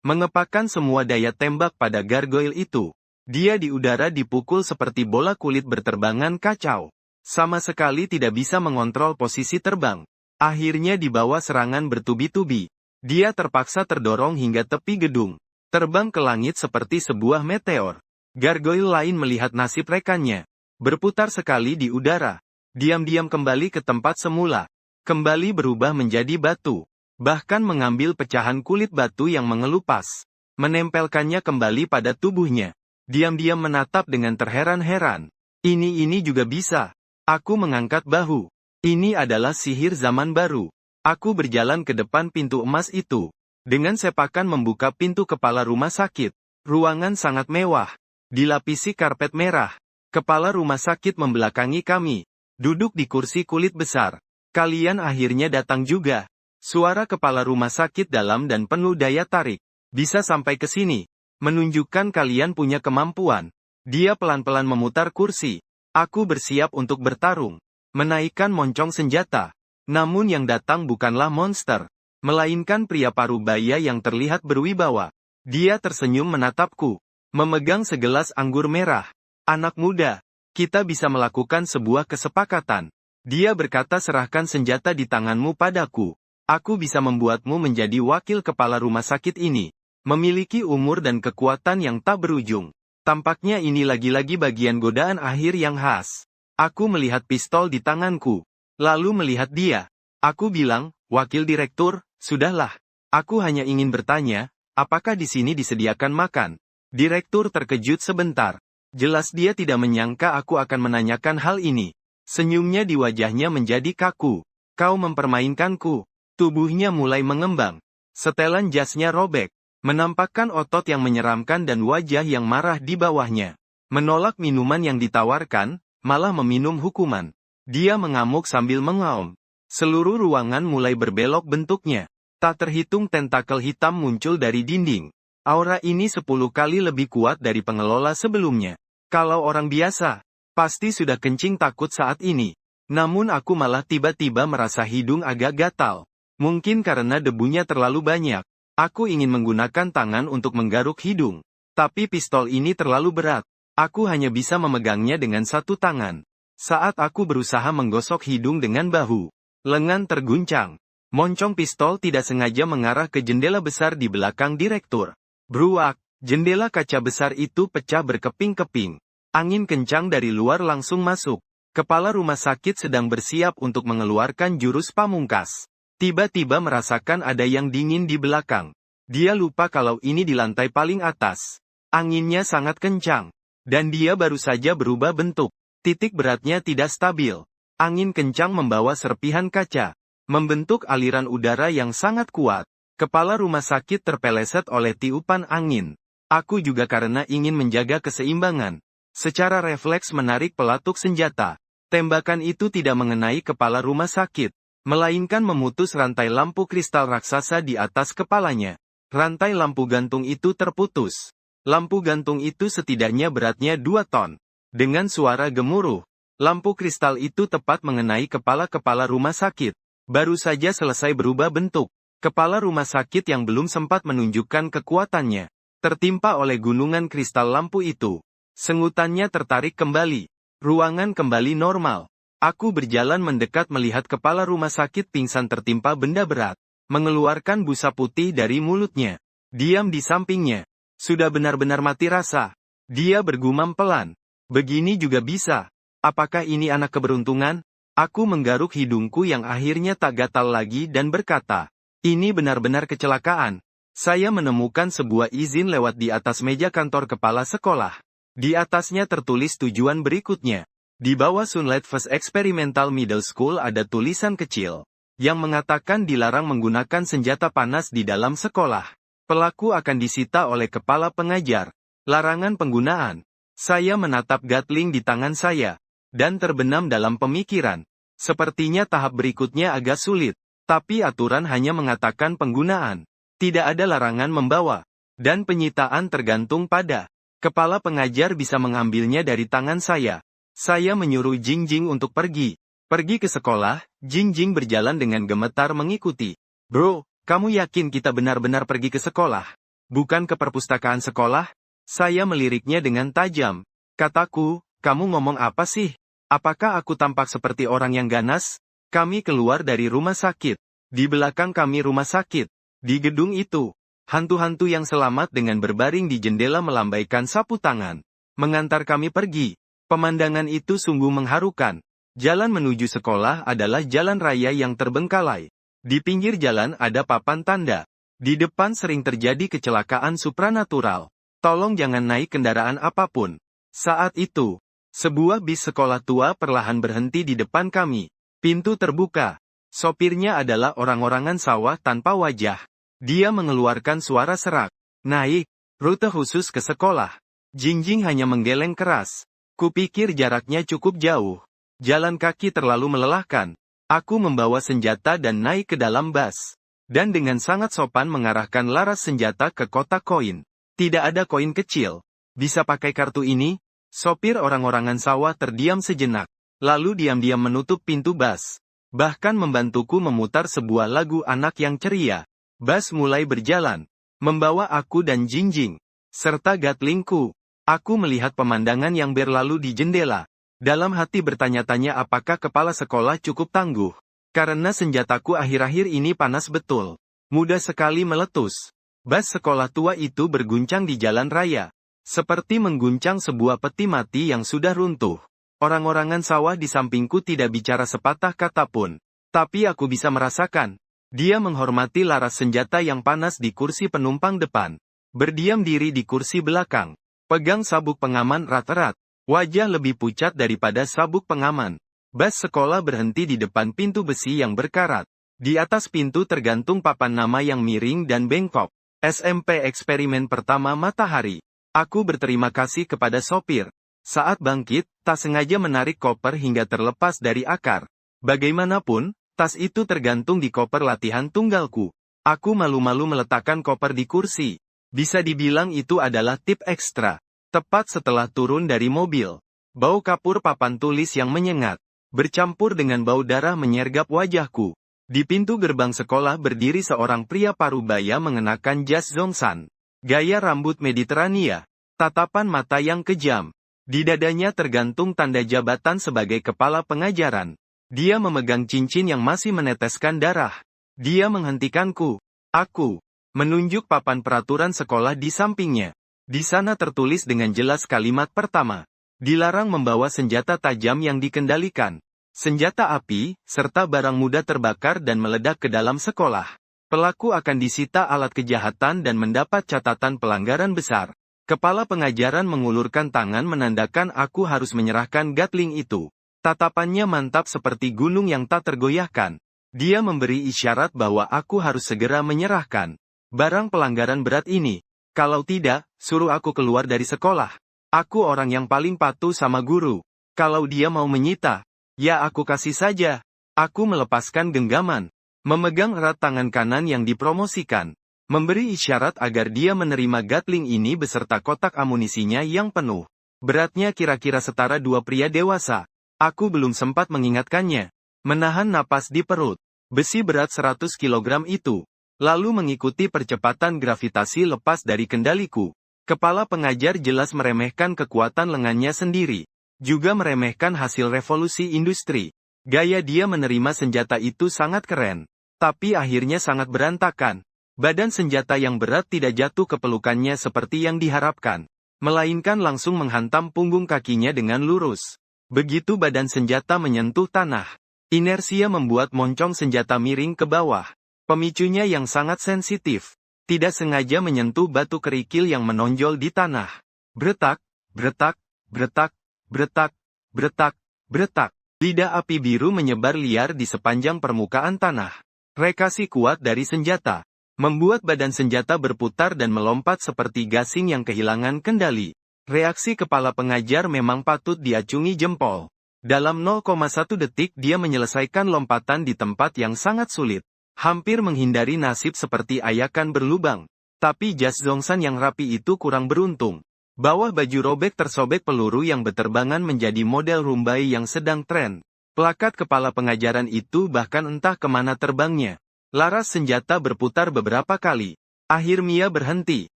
Mengepakkan semua daya tembak pada gargoyle itu. Dia di udara dipukul seperti bola kulit berterbangan kacau. Sama sekali tidak bisa mengontrol posisi terbang. Akhirnya di bawah serangan bertubi-tubi. Dia terpaksa terdorong hingga tepi gedung. Terbang ke langit seperti sebuah meteor. Gargoyle lain melihat nasib rekannya. Berputar sekali di udara. Diam-diam kembali ke tempat semula. Kembali berubah menjadi batu. Bahkan mengambil pecahan kulit batu yang mengelupas. Menempelkannya kembali pada tubuhnya. Diam-diam menatap dengan terheran-heran. Ini juga bisa. Aku mengangkat bahu. Ini adalah sihir zaman baru. Aku berjalan ke depan pintu emas itu. Dengan sepakan membuka pintu kepala rumah sakit. Ruangan sangat mewah. Dilapisi karpet merah. Kepala rumah sakit membelakangi kami. Duduk di kursi kulit besar. Kalian akhirnya datang juga. Suara kepala rumah sakit dalam dan penuh daya tarik. Bisa sampai ke sini. Menunjukkan kalian punya kemampuan. Dia pelan-pelan memutar kursi. Aku bersiap untuk bertarung. Menaikkan moncong senjata. Namun yang datang bukanlah monster. Melainkan pria parubaya yang terlihat berwibawa. Dia tersenyum menatapku. Memegang segelas anggur merah. "Anak muda, kita bisa melakukan sebuah kesepakatan." Dia berkata, "Serahkan senjata di tanganmu padaku. Aku bisa membuatmu menjadi wakil kepala rumah sakit ini. Memiliki umur dan kekuatan yang tak berujung." Tampaknya ini lagi-lagi bagian godaan akhir yang khas. Aku melihat pistol di tanganku. Lalu melihat dia. Aku bilang, "Wakil direktur, sudahlah. Aku hanya ingin bertanya, apakah di sini disediakan makan?" Direktur terkejut sebentar. Jelas dia tidak menyangka aku akan menanyakan hal ini. Senyumnya di wajahnya menjadi kaku. "Kau mempermainkanku." Tubuhnya mulai mengembang. Setelan jasnya robek. Menampakkan otot yang menyeramkan dan wajah yang marah di bawahnya. Menolak minuman yang ditawarkan, malah meminum hukuman. Dia mengamuk sambil mengaum. Seluruh ruangan mulai berbelok bentuknya. Tak terhitung tentakel hitam muncul dari dinding. Aura ini 10 kali lebih kuat dari pengelola sebelumnya. Kalau orang biasa, pasti sudah kencing takut saat ini. Namun aku malah tiba-tiba merasa hidung agak gatal. Mungkin karena debunya terlalu banyak. Aku ingin menggunakan tangan untuk menggaruk hidung. Tapi pistol ini terlalu berat. Aku hanya bisa memegangnya dengan satu tangan. Saat aku berusaha menggosok hidung dengan bahu, lengan terguncang. Moncong pistol tidak sengaja mengarah ke jendela besar di belakang direktur. Bruak, jendela kaca besar itu pecah berkeping-keping. Angin kencang dari luar langsung masuk. Kepala rumah sakit sedang bersiap untuk mengeluarkan jurus pamungkas. Tiba-tiba merasakan ada yang dingin di belakang. Dia lupa kalau ini di lantai paling atas. Anginnya sangat kencang. Dan dia baru saja berubah bentuk. Titik beratnya tidak stabil. Angin kencang membawa serpihan kaca. Membentuk aliran udara yang sangat kuat. Kepala rumah sakit terpeleset oleh tiupan angin. Aku juga karena ingin menjaga keseimbangan. Secara refleks menarik pelatuk senjata. Tembakan itu tidak mengenai kepala rumah sakit. Melainkan memutus rantai lampu kristal raksasa di atas kepalanya. Rantai lampu gantung itu terputus. Lampu gantung itu setidaknya beratnya 2 ton. Dengan suara gemuruh, lampu kristal itu tepat mengenai kepala rumah sakit. Baru saja selesai berubah bentuk. Kepala rumah sakit yang belum sempat menunjukkan kekuatannya, tertimpa oleh gunungan kristal lampu itu. Sengutannya tertarik kembali. Ruangan kembali normal. Aku berjalan mendekat melihat kepala rumah sakit pingsan tertimpa benda berat. mengeluarkan busa putih dari mulutnya. Diam di sampingnya. Sudah benar-benar mati rasa. Dia bergumam pelan. Begini juga bisa. Apakah ini anak keberuntungan? Aku menggaruk hidungku yang akhirnya tak gatal lagi dan berkata, ini benar-benar kecelakaan. Saya menemukan sebuah izin lewat di atas meja kantor kepala sekolah. Di atasnya tertulis tujuan berikutnya. Di bawah Sunlight First Experimental Middle School ada tulisan kecil yang mengatakan dilarang menggunakan senjata panas di dalam sekolah. Pelaku akan disita oleh kepala pengajar. Larangan penggunaan. Saya menatap Gatling di tangan saya dan terbenam dalam pemikiran. Sepertinya tahap berikutnya agak sulit, tapi aturan hanya mengatakan penggunaan. Tidak ada larangan membawa, dan penyitaan tergantung pada kepala pengajar bisa mengambilnya dari tangan saya. Saya menyuruh Jingjing untuk pergi. Pergi ke sekolah, Jingjing berjalan dengan gemetar mengikuti. Bro, kamu yakin kita benar-benar pergi ke sekolah? Bukan ke perpustakaan sekolah? Saya meliriknya dengan tajam. Kataku, kamu ngomong apa sih? Apakah aku tampak seperti orang yang ganas? Kami keluar dari rumah sakit. Di belakang kami rumah sakit. Di gedung itu, hantu-hantu yang selamat dengan berbaring di jendela melambaikan sapu tangan. Mengantar kami pergi. Pemandangan itu sungguh mengharukan. Jalan menuju sekolah adalah jalan raya yang terbengkalai. Di pinggir jalan ada papan tanda. Di depan sering terjadi kecelakaan supranatural. Tolong jangan naik kendaraan apapun. Saat itu, sebuah bis sekolah tua perlahan berhenti di depan kami. Pintu terbuka. Sopirnya adalah orang-orangan sawah tanpa wajah. Dia mengeluarkan suara serak. Naik, rute khusus ke sekolah. Jingjing hanya menggeleng keras. Kupikir jaraknya cukup jauh. Jalan kaki terlalu melelahkan. Aku membawa senjata dan naik ke dalam bus. Dan dengan sangat sopan mengarahkan laras senjata ke kotak koin. Tidak ada koin kecil. Bisa pakai kartu ini? Sopir orang-orangan sawah terdiam sejenak. Lalu diam-diam menutup pintu bus. Bahkan membantuku memutar sebuah lagu anak yang ceria. Bus mulai berjalan. Membawa aku dan Jingjing. Serta Gatlingku. Aku melihat pemandangan yang berlalu di jendela. Dalam hati bertanya-tanya apakah kepala sekolah cukup tangguh. Karena senjataku akhir-akhir ini panas betul. Mudah sekali meletus. Bus sekolah tua itu berguncang di jalan raya. Seperti mengguncang sebuah peti mati yang sudah runtuh. Orang-orangan sawah di sampingku tidak bicara sepatah kata pun. Tapi aku bisa merasakan. Dia menghormati laras senjata yang panas di kursi penumpang depan. Berdiam diri di kursi belakang. Pegang sabuk pengaman erat-erat. Wajah lebih pucat daripada sabuk pengaman. Bus sekolah berhenti di depan pintu besi yang berkarat. Di atas pintu tergantung papan nama yang miring dan bengkok. SMP Eksperimen Pertama Matahari. Aku berterima kasih kepada sopir. Saat bangkit, tak sengaja menarik koper hingga terlepas dari akar. Bagaimanapun, tas itu tergantung di koper latihan tunggalku. Aku malu-malu meletakkan koper di kursi. Bisa dibilang itu adalah tip ekstra. Tepat setelah turun dari mobil. Bau kapur papan tulis yang menyengat. Bercampur dengan bau darah menyergap wajahku. Di pintu gerbang sekolah berdiri seorang pria parubaya mengenakan jas zongsan. Gaya rambut Mediterania. Tatapan mata yang kejam. Di dadanya tergantung tanda jabatan sebagai kepala pengajaran. Dia memegang cincin yang masih meneteskan darah. Dia menghentikanku. Aku menunjuk papan peraturan sekolah di sampingnya. Di sana tertulis dengan jelas kalimat pertama. Dilarang membawa senjata tajam yang dikendalikan. Senjata api, serta barang mudah terbakar dan meledak ke dalam sekolah. Pelaku akan disita alat kejahatan dan mendapat catatan pelanggaran besar. Kepala pengajaran mengulurkan tangan menandakan aku harus menyerahkan Gatling itu. Tatapannya mantap seperti gunung yang tak tergoyahkan. Dia memberi isyarat bahwa aku harus segera menyerahkan barang pelanggaran berat ini. Kalau tidak, suruh aku keluar dari sekolah. Aku orang yang paling patuh sama guru. Kalau dia mau menyita, ya aku kasih saja. Aku melepaskan genggaman. Memegang erat tangan kanan yang dipromosikan. Memberi isyarat agar dia menerima Gatling ini beserta kotak amunisinya yang penuh. Beratnya kira-kira setara dua pria dewasa. Aku belum sempat mengingatkannya. Menahan napas di perut. Besi berat 100 kg itu. Lalu mengikuti percepatan gravitasi lepas dari kendaliku. Kepala pengajar jelas meremehkan kekuatan lengannya sendiri. Juga meremehkan hasil revolusi industri. Gaya dia menerima senjata itu sangat keren. Tapi akhirnya sangat berantakan. Badan senjata yang berat tidak jatuh ke pelukannya seperti yang diharapkan, melainkan langsung menghantam punggung kakinya dengan lurus. Begitu badan senjata menyentuh tanah, inersia membuat moncong senjata miring ke bawah. Pemicunya yang sangat sensitif, tidak sengaja menyentuh batu kerikil yang menonjol di tanah. Bretak, bretak, bretak, bretak, bretak, bretak. Lidah api biru menyebar liar di sepanjang permukaan tanah. Rekasi kuat dari senjata membuat badan senjata berputar dan melompat seperti gasing yang kehilangan kendali. Reaksi kepala pengajar memang patut diacungi jempol. Dalam 0,1 detik dia menyelesaikan lompatan di tempat yang sangat sulit. Hampir menghindari nasib seperti ayakan berlubang. Tapi jas Zhongshan yang rapi itu kurang beruntung. Bawah baju robek tersobek peluru yang beterbangan menjadi model rumbai yang sedang tren. Plakat kepala pengajaran itu bahkan entah kemana terbangnya. Laras senjata berputar beberapa kali. Akhirnya berhenti.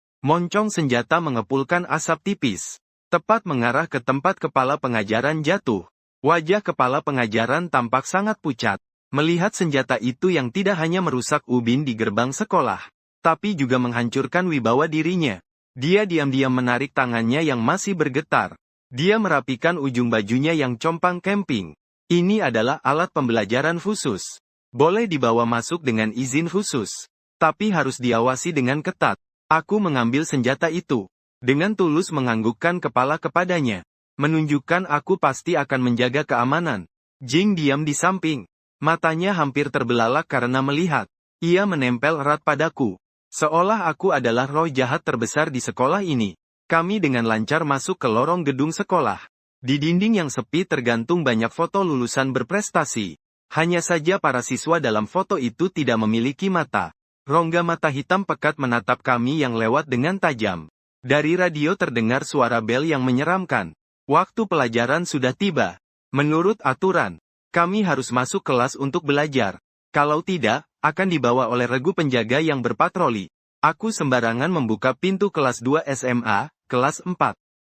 Moncong senjata mengepulkan asap tipis. Tepat mengarah ke tempat kepala pengajaran jatuh. Wajah kepala pengajaran tampak sangat pucat. Melihat senjata itu yang tidak hanya merusak ubin di gerbang sekolah, tapi juga menghancurkan wibawa dirinya. Dia diam-diam menarik tangannya yang masih bergetar. Dia merapikan ujung bajunya yang compang camping. Ini adalah alat pembelajaran khusus. Boleh dibawa masuk dengan izin khusus. Tapi harus diawasi dengan ketat. Aku mengambil senjata itu. Dengan tulus menganggukkan kepala kepadanya. Menunjukkan aku pasti akan menjaga keamanan. Jing diam di samping. Matanya hampir terbelalak karena melihat. Ia menempel erat padaku. Seolah aku adalah roh jahat terbesar di sekolah ini. Kami dengan lancar masuk ke lorong gedung sekolah. Di dinding yang sepi tergantung banyak foto lulusan berprestasi. Hanya saja para siswa dalam foto itu tidak memiliki mata. Rongga mata hitam pekat menatap kami yang lewat dengan tajam. Dari radio terdengar suara bel yang menyeramkan. Waktu pelajaran sudah tiba. Menurut aturan, kami harus masuk kelas untuk belajar. Kalau tidak, akan dibawa oleh regu penjaga yang berpatroli. Aku sembarangan membuka pintu kelas 2 SMA, kelas 4.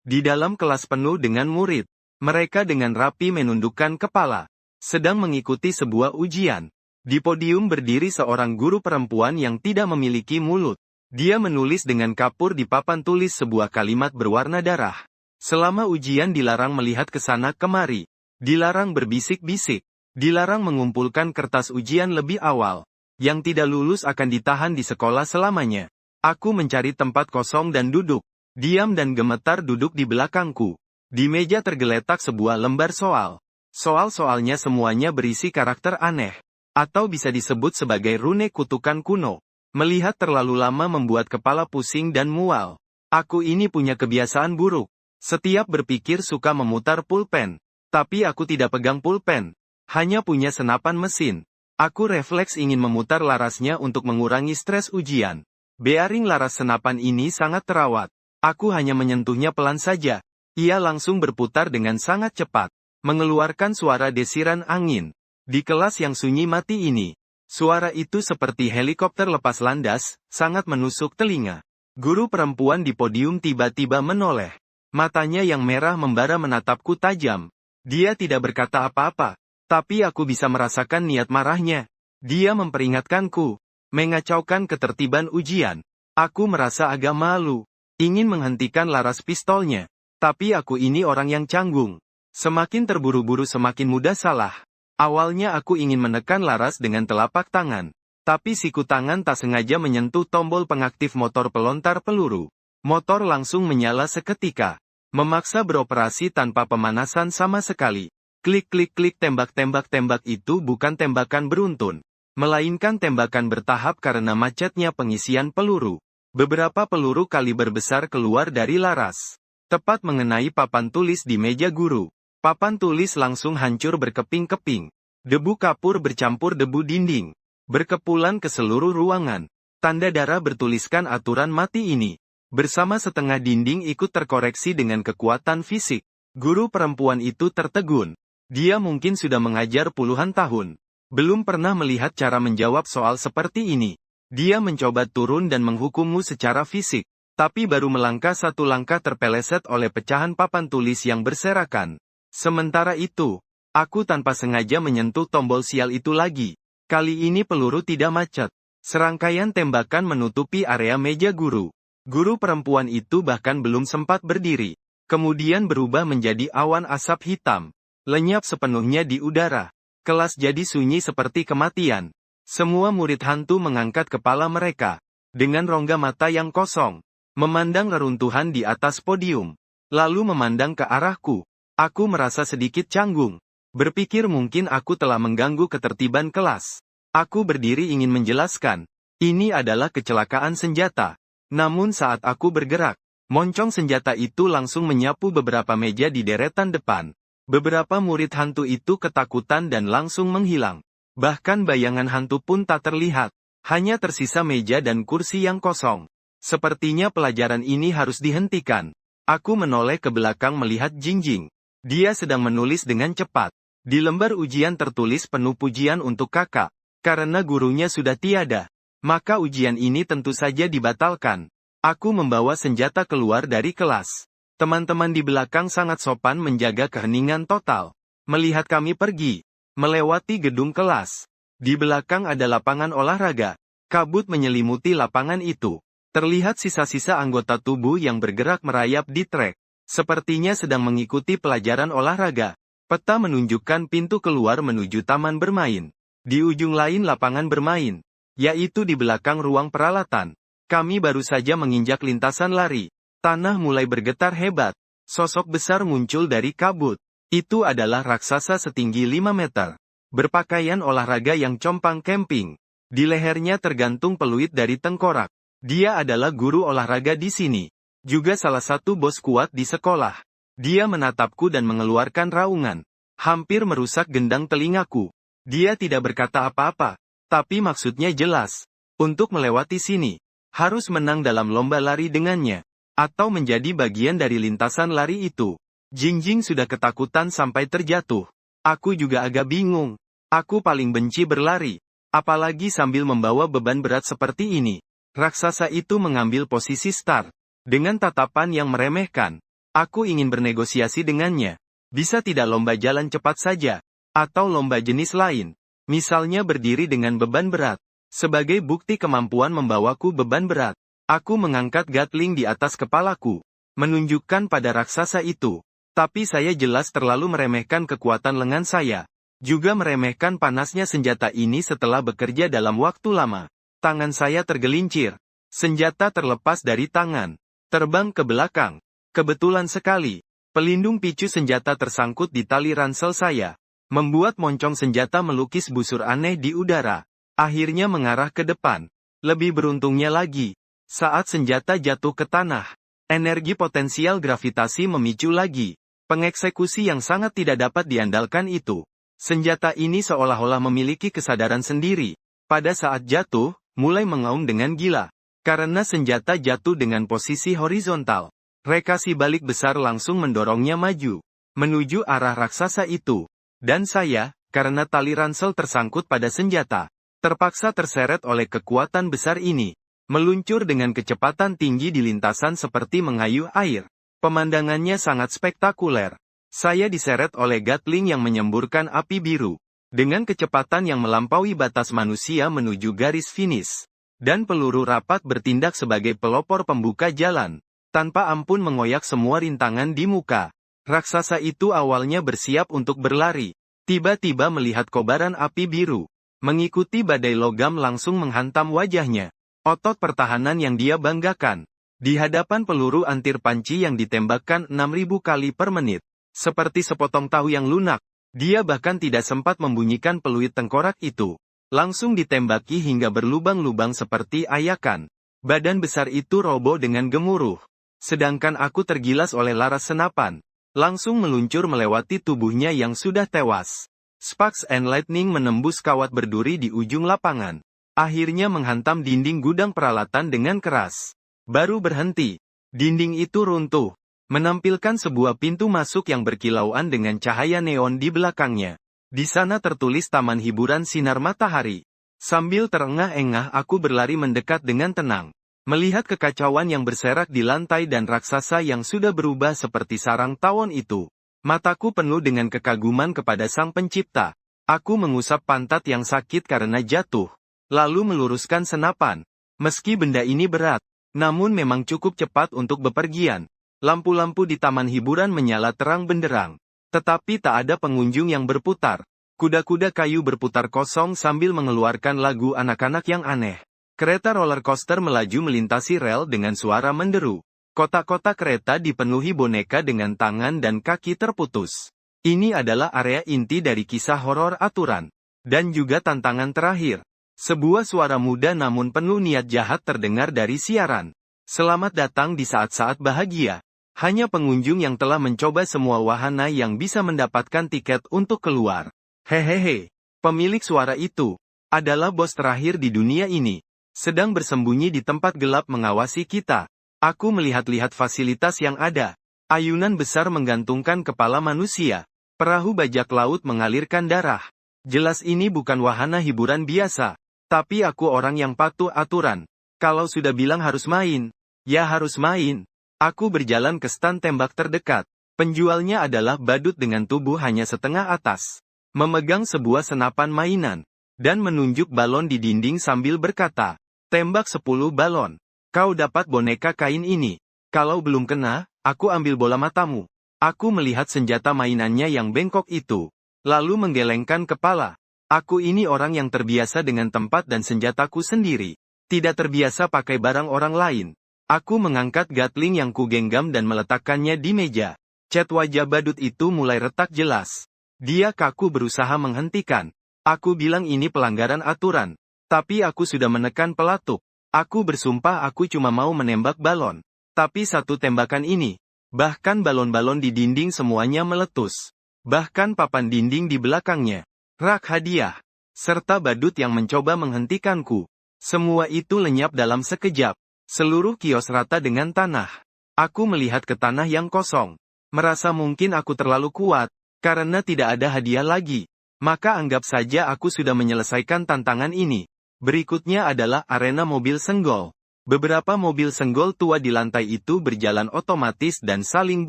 Di dalam kelas penuh dengan murid. Mereka dengan rapi menundukkan kepala. Sedang mengikuti sebuah ujian. Di podium berdiri seorang guru perempuan yang tidak memiliki mulut. Dia menulis dengan kapur di papan tulis sebuah kalimat berwarna darah. Selama ujian dilarang melihat ke sana kemari. Dilarang berbisik-bisik. Dilarang mengumpulkan kertas ujian lebih awal. Yang tidak lulus akan ditahan di sekolah selamanya. Aku mencari tempat kosong dan duduk. Diam dan gemetar duduk di belakangku. Di meja tergeletak sebuah lembar soal. Soal-soalnya semuanya berisi karakter aneh. Atau bisa disebut sebagai rune kutukan kuno. Melihat terlalu lama membuat kepala pusing dan mual. Aku ini punya kebiasaan buruk. Setiap berpikir suka memutar pulpen. Tapi aku tidak pegang pulpen. Hanya punya senapan mesin. Aku refleks ingin memutar larasnya untuk mengurangi stres ujian. Bearing laras senapan ini sangat terawat. Aku hanya menyentuhnya pelan saja. Ia langsung berputar dengan sangat cepat. Mengeluarkan suara desiran angin. Di kelas yang sunyi mati ini. Suara itu seperti helikopter lepas landas, sangat menusuk telinga. Guru perempuan di podium tiba-tiba menoleh. Matanya yang merah membara menatapku tajam. Dia tidak berkata apa-apa. Tapi aku bisa merasakan niat marahnya. Dia memperingatkanku. Mengacaukan ketertiban ujian. Aku merasa agak malu. Ingin menghentikan laras pistolnya. Tapi aku ini orang yang canggung. Semakin terburu-buru semakin mudah salah. Awalnya aku ingin menekan laras dengan telapak tangan. Tapi siku tangan tak sengaja menyentuh tombol pengaktif motor pelontar peluru. Motor langsung menyala seketika. Memaksa beroperasi tanpa pemanasan sama sekali. Klik-klik-klik tembak-tembak-tembak itu bukan tembakan beruntun. Melainkan tembakan bertahap karena macetnya pengisian peluru. Beberapa peluru kaliber besar keluar dari laras. Tepat mengenai papan tulis di meja guru. Papan tulis langsung hancur berkeping-keping. Debu kapur bercampur debu dinding. Berkepulan ke seluruh ruangan. Tanda darah bertuliskan aturan mati ini. Bersama setengah dinding ikut terkoreksi dengan kekuatan fisik. Guru perempuan itu tertegun. Dia mungkin sudah mengajar puluhan tahun. Belum pernah melihat cara menjawab soal seperti ini. Dia mencoba turun dan menghukummu secara fisik. Tapi baru melangkah satu langkah terpeleset oleh pecahan papan tulis yang berserakan. Sementara itu, aku tanpa sengaja menyentuh tombol sial itu lagi. Kali ini peluru tidak macet. Serangkaian tembakan menutupi area meja guru. Guru perempuan itu bahkan belum sempat berdiri. Kemudian berubah menjadi awan asap hitam. Lenyap sepenuhnya di udara. Kelas jadi sunyi seperti kematian. Semua murid hantu mengangkat kepala mereka. Dengan rongga mata yang kosong. Memandang reruntuhan di atas podium. Lalu memandang ke arahku. Aku merasa sedikit canggung. Berpikir mungkin aku telah mengganggu ketertiban kelas. Aku berdiri ingin menjelaskan. Ini adalah kecelakaan senjata. Namun saat aku bergerak, moncong senjata itu langsung menyapu beberapa meja di deretan depan. Beberapa murid hantu itu ketakutan dan langsung menghilang. Bahkan bayangan hantu pun tak terlihat. Hanya tersisa meja dan kursi yang kosong. Sepertinya pelajaran ini harus dihentikan. Aku menoleh ke belakang melihat Jingjing. Dia sedang menulis dengan cepat. Di lembar ujian tertulis penuh pujian untuk kakak. Karena gurunya sudah tiada, maka ujian ini tentu saja dibatalkan. Aku membawa senjata keluar dari kelas. Teman-teman di belakang sangat sopan menjaga keheningan total. Melihat kami pergi, melewati gedung kelas. Di belakang ada lapangan olahraga. Kabut menyelimuti lapangan itu. Terlihat sisa-sisa anggota tubuh yang bergerak merayap di trek. Sepertinya sedang mengikuti pelajaran olahraga. Peta menunjukkan pintu keluar menuju taman bermain. Di ujung lain lapangan bermain, yaitu di belakang ruang peralatan. Kami baru saja menginjak lintasan lari. Tanah mulai bergetar hebat. Sosok besar muncul dari kabut. Itu adalah raksasa setinggi 5 meter. Berpakaian olahraga yang compang camping. Di lehernya tergantung peluit dari tengkorak. Dia adalah guru olahraga di sini. Juga salah satu bos kuat di sekolah. Dia menatapku dan mengeluarkan raungan. Hampir merusak gendang telingaku. Dia tidak berkata apa-apa. Tapi maksudnya jelas. Untuk melewati sini. Harus menang dalam lomba lari dengannya. Atau menjadi bagian dari lintasan lari itu. Jingjing sudah ketakutan sampai terjatuh. Aku juga agak bingung. Aku paling benci berlari. Apalagi sambil membawa beban berat seperti ini. Raksasa itu mengambil posisi start. Dengan tatapan yang meremehkan. Aku ingin bernegosiasi dengannya. Bisa tidak lomba jalan cepat saja? Atau lomba jenis lain? Misalnya berdiri dengan beban berat. Sebagai bukti kemampuan membawaku beban berat. Aku mengangkat gatling di atas kepalaku. Menunjukkan pada raksasa itu. Tapi saya jelas terlalu meremehkan kekuatan lengan saya. Juga meremehkan panasnya senjata ini setelah bekerja dalam waktu lama. Tangan saya tergelincir. Senjata terlepas dari tangan. Terbang ke belakang. Kebetulan sekali, pelindung picu senjata tersangkut di tali ransel saya. Membuat moncong senjata melukis busur aneh di udara. Akhirnya mengarah ke depan. Lebih beruntungnya lagi, saat senjata jatuh ke tanah, energi potensial gravitasi memicu lagi. Pengeksekusi yang sangat tidak dapat diandalkan itu. Senjata ini seolah-olah memiliki kesadaran sendiri. Pada saat jatuh, mulai mengaum dengan gila. Karena senjata jatuh dengan posisi horizontal. Rekasi balik besar langsung mendorongnya maju. Menuju arah raksasa itu. Dan saya, karena tali ransel tersangkut pada senjata. Terpaksa terseret oleh kekuatan besar ini. Meluncur dengan kecepatan tinggi di lintasan seperti mengayuh air. Pemandangannya sangat spektakuler. Saya diseret oleh gatling yang menyemburkan api biru. Dengan kecepatan yang melampaui batas manusia menuju garis finish. Dan peluru rapat bertindak sebagai pelopor pembuka jalan. Tanpa ampun mengoyak semua rintangan di muka. Raksasa itu awalnya bersiap untuk berlari. Tiba-tiba melihat kobaran api biru. Mengikuti badai logam langsung menghantam wajahnya. Otot pertahanan yang dia banggakan. Di hadapan peluru antir panci yang ditembakkan 6.000 kali per menit. Seperti sepotong tahu yang lunak. Dia bahkan tidak sempat membunyikan peluit tengkorak itu. Langsung ditembaki hingga berlubang-lubang seperti ayakan. Badan besar itu roboh dengan gemuruh. Sedangkan aku tergilas oleh laras senapan. Langsung meluncur melewati tubuhnya yang sudah tewas. Sparks and Lightning menembus kawat berduri di ujung lapangan. Akhirnya menghantam dinding gudang peralatan dengan keras. Baru berhenti. Dinding itu runtuh. Menampilkan sebuah pintu masuk yang berkilauan dengan cahaya neon di belakangnya. Di sana tertulis Taman Hiburan Sinar Matahari. Sambil terengah-engah aku berlari mendekat dengan tenang. Melihat kekacauan yang berserak di lantai dan raksasa yang sudah berubah seperti sarang tawon itu. Mataku penuh dengan kekaguman kepada Sang Pencipta. Aku mengusap pantat yang sakit karena jatuh, lalu meluruskan senapan. Meski benda ini berat, namun memang cukup cepat untuk bepergian. Lampu-lampu di taman hiburan menyala terang benderang. Tetapi tak ada pengunjung yang berputar. Kuda-kuda kayu berputar kosong sambil mengeluarkan lagu anak-anak yang aneh. Kereta roller coaster melaju melintasi rel dengan suara menderu. Kotak-kotak kereta dipenuhi boneka dengan tangan dan kaki terputus. Ini adalah area inti dari kisah horor aturan. Dan juga tantangan terakhir. Sebuah suara muda namun penuh niat jahat terdengar dari siaran. Selamat datang di saat-saat bahagia. Hanya pengunjung yang telah mencoba semua wahana yang bisa mendapatkan tiket untuk keluar. Hehehe. Pemilik suara itu adalah bos terakhir di dunia ini. Sedang bersembunyi di tempat gelap mengawasi kita. Aku melihat-lihat fasilitas yang ada. Ayunan besar menggantungkan kepala manusia. Perahu bajak laut mengalirkan darah. Jelas ini bukan wahana hiburan biasa. Tapi aku orang yang patuh aturan. Kalau sudah bilang harus main, ya harus main. Aku berjalan ke stan tembak terdekat. Penjualnya adalah badut dengan tubuh hanya setengah atas. Memegang sebuah senapan mainan. Dan menunjuk balon di dinding sambil berkata, tembak 10 balon. Kau dapat boneka kain ini. Kalau belum kena, aku ambil bola matamu. Aku melihat senjata mainannya yang bengkok itu. Lalu menggelengkan kepala. Aku ini orang yang terbiasa dengan tempat dan senjataku sendiri. Tidak terbiasa pakai barang orang lain. Aku mengangkat gatling yang kugenggam dan meletakkannya di meja. Cat wajah badut itu mulai retak jelas. Dia kaku berusaha menghentikan. Aku bilang ini pelanggaran aturan. Tapi aku sudah menekan pelatuk. Aku bersumpah aku cuma mau menembak balon. Tapi satu tembakan ini. Bahkan balon-balon di dinding semuanya meletus. Bahkan papan dinding di belakangnya. Rak hadiah. Serta badut yang mencoba menghentikanku. Semua itu lenyap dalam sekejap. Seluruh kios rata dengan tanah. Aku melihat ke tanah yang kosong. Merasa mungkin aku terlalu kuat. Karena tidak ada hadiah lagi. Maka anggap saja aku sudah menyelesaikan tantangan ini. Berikutnya adalah arena mobil senggol. Beberapa mobil senggol tua di lantai itu berjalan otomatis dan saling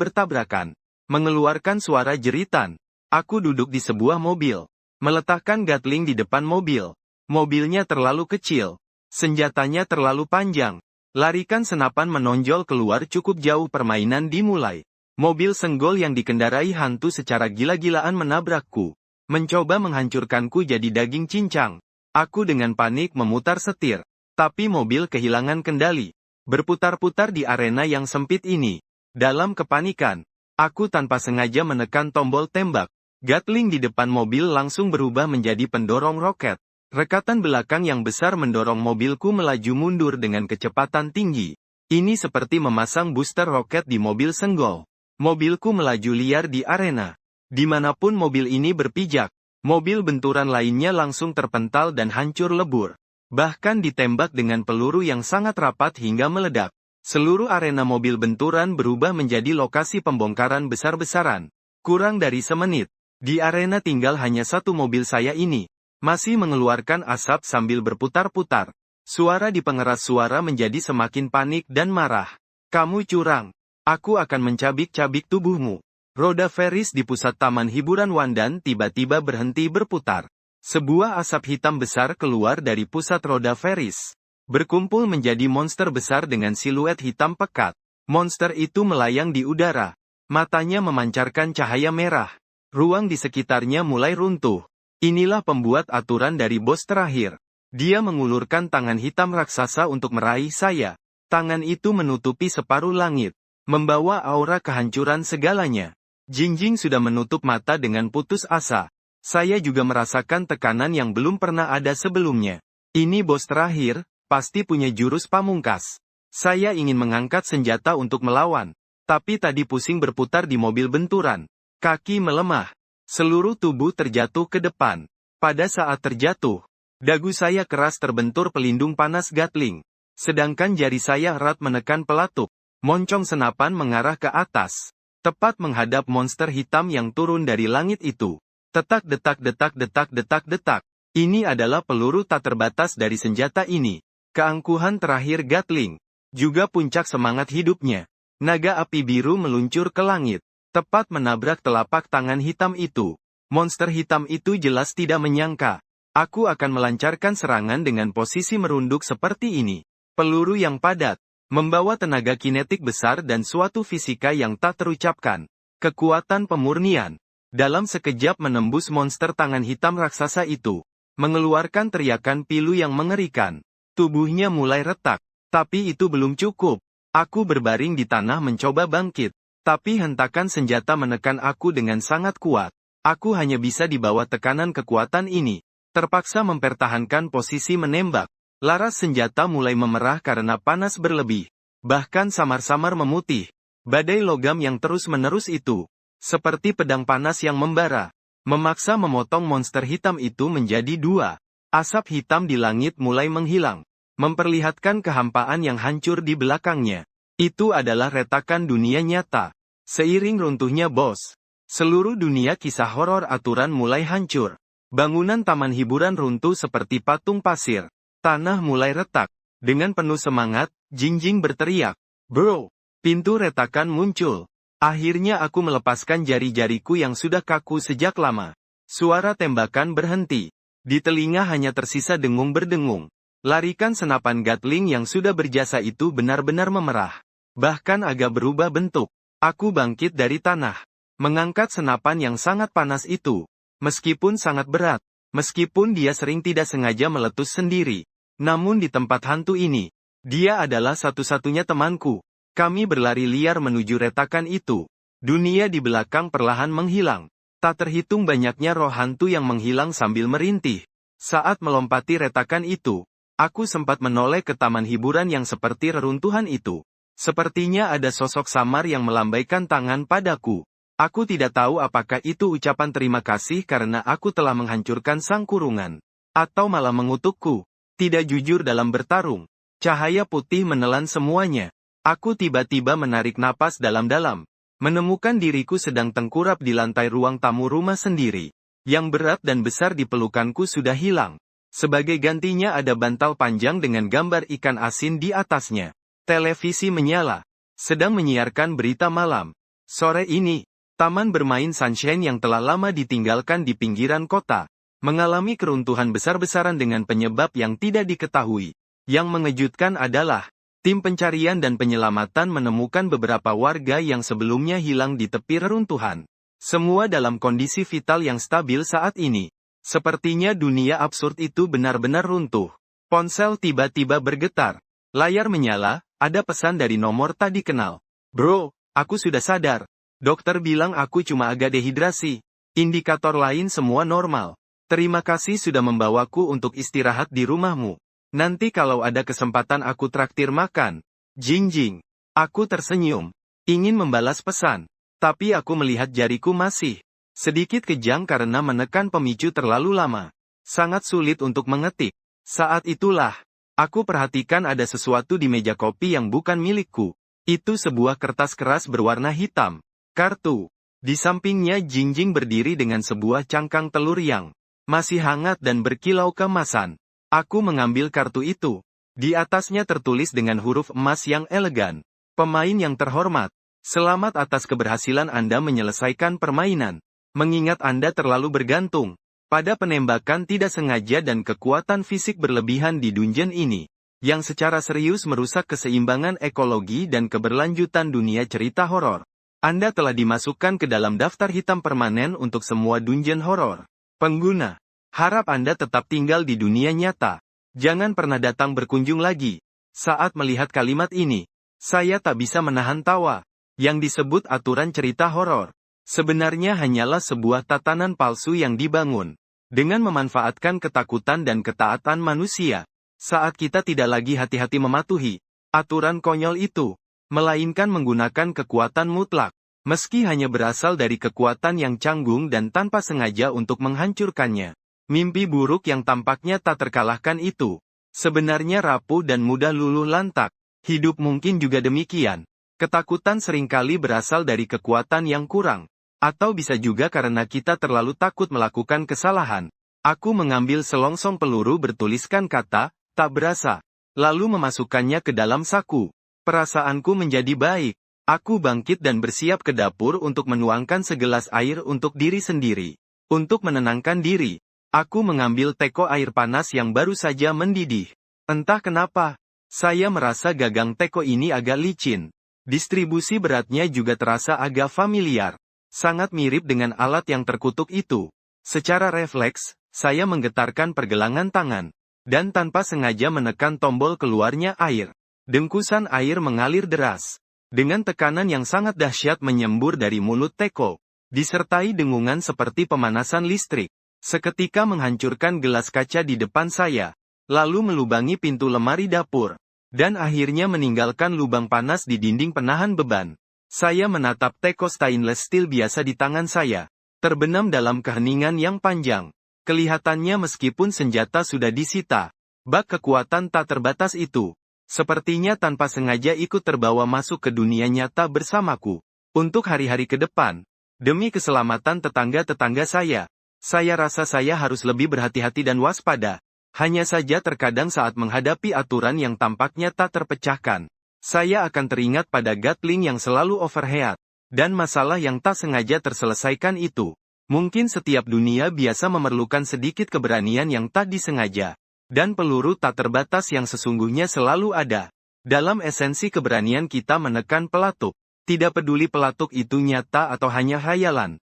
bertabrakan. Mengeluarkan suara jeritan. Aku duduk di sebuah mobil. Meletakkan gatling di depan mobil. Mobilnya terlalu kecil. Senjatanya terlalu panjang. Larikan senapan menonjol keluar cukup jauh permainan dimulai. Mobil senggol yang dikendarai hantu secara gila-gilaan menabrakku. Mencoba menghancurkanku jadi daging cincang. Aku dengan panik memutar setir. Tapi mobil kehilangan kendali. Berputar-putar di arena yang sempit ini. Dalam kepanikan, aku tanpa sengaja menekan tombol tembak. Gatling di depan mobil langsung berubah menjadi pendorong roket. Rekatan belakang yang besar mendorong mobilku melaju mundur dengan kecepatan tinggi. Ini seperti memasang booster roket di mobil senggol. Mobilku melaju liar di arena. Dimanapun mobil ini berpijak, mobil benturan lainnya langsung terpental dan hancur lebur. Bahkan ditembak dengan peluru yang sangat rapat hingga meledak. Seluruh arena mobil benturan berubah menjadi lokasi pembongkaran besar-besaran. Kurang dari semenit, di arena tinggal hanya satu mobil saya ini. Masih mengeluarkan asap sambil berputar-putar. Suara di pengeras suara menjadi semakin panik dan marah. Kamu curang. Aku akan mencabik-cabik tubuhmu. Roda Ferris di pusat taman hiburan Wandan tiba-tiba berhenti berputar. Sebuah asap hitam besar keluar dari pusat roda Ferris. Berkumpul menjadi monster besar dengan siluet hitam pekat. Monster itu melayang di udara. Matanya memancarkan cahaya merah. Ruang di sekitarnya mulai runtuh. Inilah pembuat aturan dari bos terakhir. Dia mengulurkan tangan hitam raksasa untuk meraih saya. Tangan itu menutupi separuh langit. Membawa aura kehancuran segalanya. Jingjing sudah menutup mata dengan putus asa. Saya juga merasakan tekanan yang belum pernah ada sebelumnya. Ini bos terakhir, pasti punya jurus pamungkas. Saya ingin mengangkat senjata untuk melawan. Tapi tadi pusing berputar di mobil benturan. Kaki melemah. Seluruh tubuh terjatuh ke depan. Pada saat terjatuh, dagu saya keras terbentur pelindung panas gatling. Sedangkan jari saya erat menekan pelatuk. Moncong senapan mengarah ke atas. Tepat menghadap monster hitam yang turun dari langit itu. Detak detak detak detak detak detak. Ini adalah peluru tak terbatas dari senjata ini. Keangkuhan terakhir gatling. Juga puncak semangat hidupnya. Naga api biru meluncur ke langit. Tepat menabrak telapak tangan hitam itu. Monster hitam itu jelas tidak menyangka. Aku akan melancarkan serangan dengan posisi merunduk seperti ini. Peluru yang padat, membawa tenaga kinetik besar dan suatu fisika yang tak terucapkan. Kekuatan pemurnian. Dalam sekejap menembus monster tangan hitam raksasa itu. Mengeluarkan teriakan pilu yang mengerikan. Tubuhnya mulai retak. Tapi itu belum cukup. Aku berbaring di tanah mencoba bangkit. Tapi hentakan senjata menekan aku dengan sangat kuat. Aku hanya bisa di bawah tekanan kekuatan ini. Terpaksa mempertahankan posisi menembak. Laras senjata mulai memerah karena panas berlebih. Bahkan samar-samar memutih. Badai logam yang terus-menerus itu. Seperti pedang panas yang membara. Memaksa memotong monster hitam itu menjadi dua. Asap hitam di langit mulai menghilang. Memperlihatkan kehampaan yang hancur di belakangnya. Itu adalah retakan dunia nyata. Seiring runtuhnya bos. Seluruh dunia kisah horor aturan mulai hancur. Bangunan taman hiburan runtuh seperti patung pasir. Tanah mulai retak. Dengan penuh semangat, Jingjing berteriak. Bro! Pintu retakan muncul. Akhirnya aku melepaskan jari-jariku yang sudah kaku sejak lama. Suara tembakan berhenti. Di telinga hanya tersisa dengung berdengung. Larikan senapan Gatling yang sudah berjasa itu benar-benar memerah. Bahkan agak berubah bentuk. Aku bangkit dari tanah. Mengangkat senapan yang sangat panas itu. Meskipun sangat berat. Meskipun dia sering tidak sengaja meletus sendiri. Namun di tempat hantu ini, dia adalah satu-satunya temanku. Kami berlari liar menuju retakan itu. Dunia di belakang perlahan menghilang. Tak terhitung banyaknya roh hantu yang menghilang sambil merintih. Saat melompati retakan itu, aku sempat menoleh ke taman hiburan yang seperti reruntuhan itu. Sepertinya ada sosok samar yang melambaikan tangan padaku. Aku tidak tahu apakah itu ucapan terima kasih karena aku telah menghancurkan sang kurungan. Atau malah mengutukku. Tidak jujur dalam bertarung. Cahaya putih menelan semuanya. Aku tiba-tiba menarik napas dalam-dalam. Menemukan diriku sedang tengkurap di lantai ruang tamu rumah sendiri. Yang berat dan besar di pelukanku sudah hilang. Sebagai gantinya ada bantal panjang dengan gambar ikan asin di atasnya. Televisi menyala. Sedang menyiarkan berita malam. Sore ini, taman bermain Sunshine yang telah lama ditinggalkan di pinggiran kota, mengalami keruntuhan besar-besaran dengan penyebab yang tidak diketahui. Yang mengejutkan adalah, tim pencarian dan penyelamatan menemukan beberapa warga yang sebelumnya hilang di tepi reruntuhan. Semua dalam kondisi vital yang stabil saat ini. Sepertinya dunia absurd itu benar-benar runtuh. Ponsel tiba-tiba bergetar. Layar menyala, ada pesan dari nomor tak dikenal. Bro, aku sudah sadar. Dokter bilang aku cuma agak dehidrasi. Indikator lain semua normal. Terima kasih sudah membawaku untuk istirahat di rumahmu. Nanti kalau ada kesempatan aku traktir makan. Jingjing. Aku tersenyum. Ingin membalas pesan. Tapi aku melihat jariku masih sedikit kejang karena menekan pemicu terlalu lama. Sangat sulit untuk mengetik. Saat itulah, aku perhatikan ada sesuatu di meja kopi yang bukan milikku. Itu sebuah kertas keras berwarna hitam. Kartu. Di sampingnya Jingjing berdiri dengan sebuah cangkang telur yang masih hangat dan berkilau keemasan. Aku mengambil kartu itu. Di atasnya tertulis dengan huruf emas yang elegan. Pemain yang terhormat. Selamat atas keberhasilan Anda menyelesaikan permainan. Mengingat Anda terlalu bergantung pada penembakan tidak sengaja dan kekuatan fisik berlebihan di dungeon ini. Yang secara serius merusak keseimbangan ekologi dan keberlanjutan dunia cerita horor. Anda telah dimasukkan ke dalam daftar hitam permanen untuk semua dungeon horor. Pengguna, harap Anda tetap tinggal di dunia nyata. Jangan pernah datang berkunjung lagi. Saat melihat kalimat ini, saya tak bisa menahan tawa. Yang disebut aturan cerita horor, sebenarnya hanyalah sebuah tatanan palsu yang dibangun dengan memanfaatkan ketakutan dan ketaatan manusia. Saat kita tidak lagi hati-hati mematuhi aturan konyol itu, melainkan menggunakan kekuatan mutlak, meski hanya berasal dari kekuatan yang canggung dan tanpa sengaja untuk menghancurkannya. Mimpi buruk yang tampaknya tak terkalahkan itu, sebenarnya rapuh dan mudah luluh lantak. Hidup mungkin juga demikian. Ketakutan seringkali berasal dari kekuatan yang kurang, atau bisa juga karena kita terlalu takut melakukan kesalahan. Aku mengambil selongsong peluru bertuliskan kata, tak berasa, lalu memasukkannya ke dalam saku. Perasaanku menjadi baik. Aku bangkit dan bersiap ke dapur untuk menuangkan segelas air untuk diri sendiri. Untuk menenangkan diri, aku mengambil teko air panas yang baru saja mendidih. Entah kenapa, saya merasa gagang teko ini agak licin. Distribusi beratnya juga terasa agak familiar. Sangat mirip dengan alat yang terkutuk itu. Secara refleks, saya menggetarkan pergelangan tangan. Dan tanpa sengaja menekan tombol keluarnya air. Dengkusan air mengalir deras. Dengan tekanan yang sangat dahsyat menyembur dari mulut teko. Disertai dengungan seperti pemanasan listrik. Seketika menghancurkan gelas kaca di depan saya. Lalu melubangi pintu lemari dapur. Dan akhirnya meninggalkan lubang panas di dinding penahan beban. Saya menatap teko stainless steel biasa di tangan saya. Terbenam dalam keheningan yang panjang. Kelihatannya meskipun senjata sudah disita. Bak kekuatan tak terbatas itu. Sepertinya tanpa sengaja ikut terbawa masuk ke dunia nyata bersamaku. Untuk hari-hari ke depan. Demi keselamatan tetangga-tetangga saya rasa saya harus lebih berhati-hati dan waspada. Hanya saja terkadang saat menghadapi aturan yang tampaknya tak terpecahkan, saya akan teringat pada Gatling yang selalu overheat, dan masalah yang tak sengaja terselesaikan itu. Mungkin setiap dunia biasa memerlukan sedikit keberanian yang tak disengaja, dan peluru tak terbatas yang sesungguhnya selalu ada. Dalam esensi keberanian kita menekan pelatuk, tidak peduli pelatuk itu nyata atau hanya khayalan.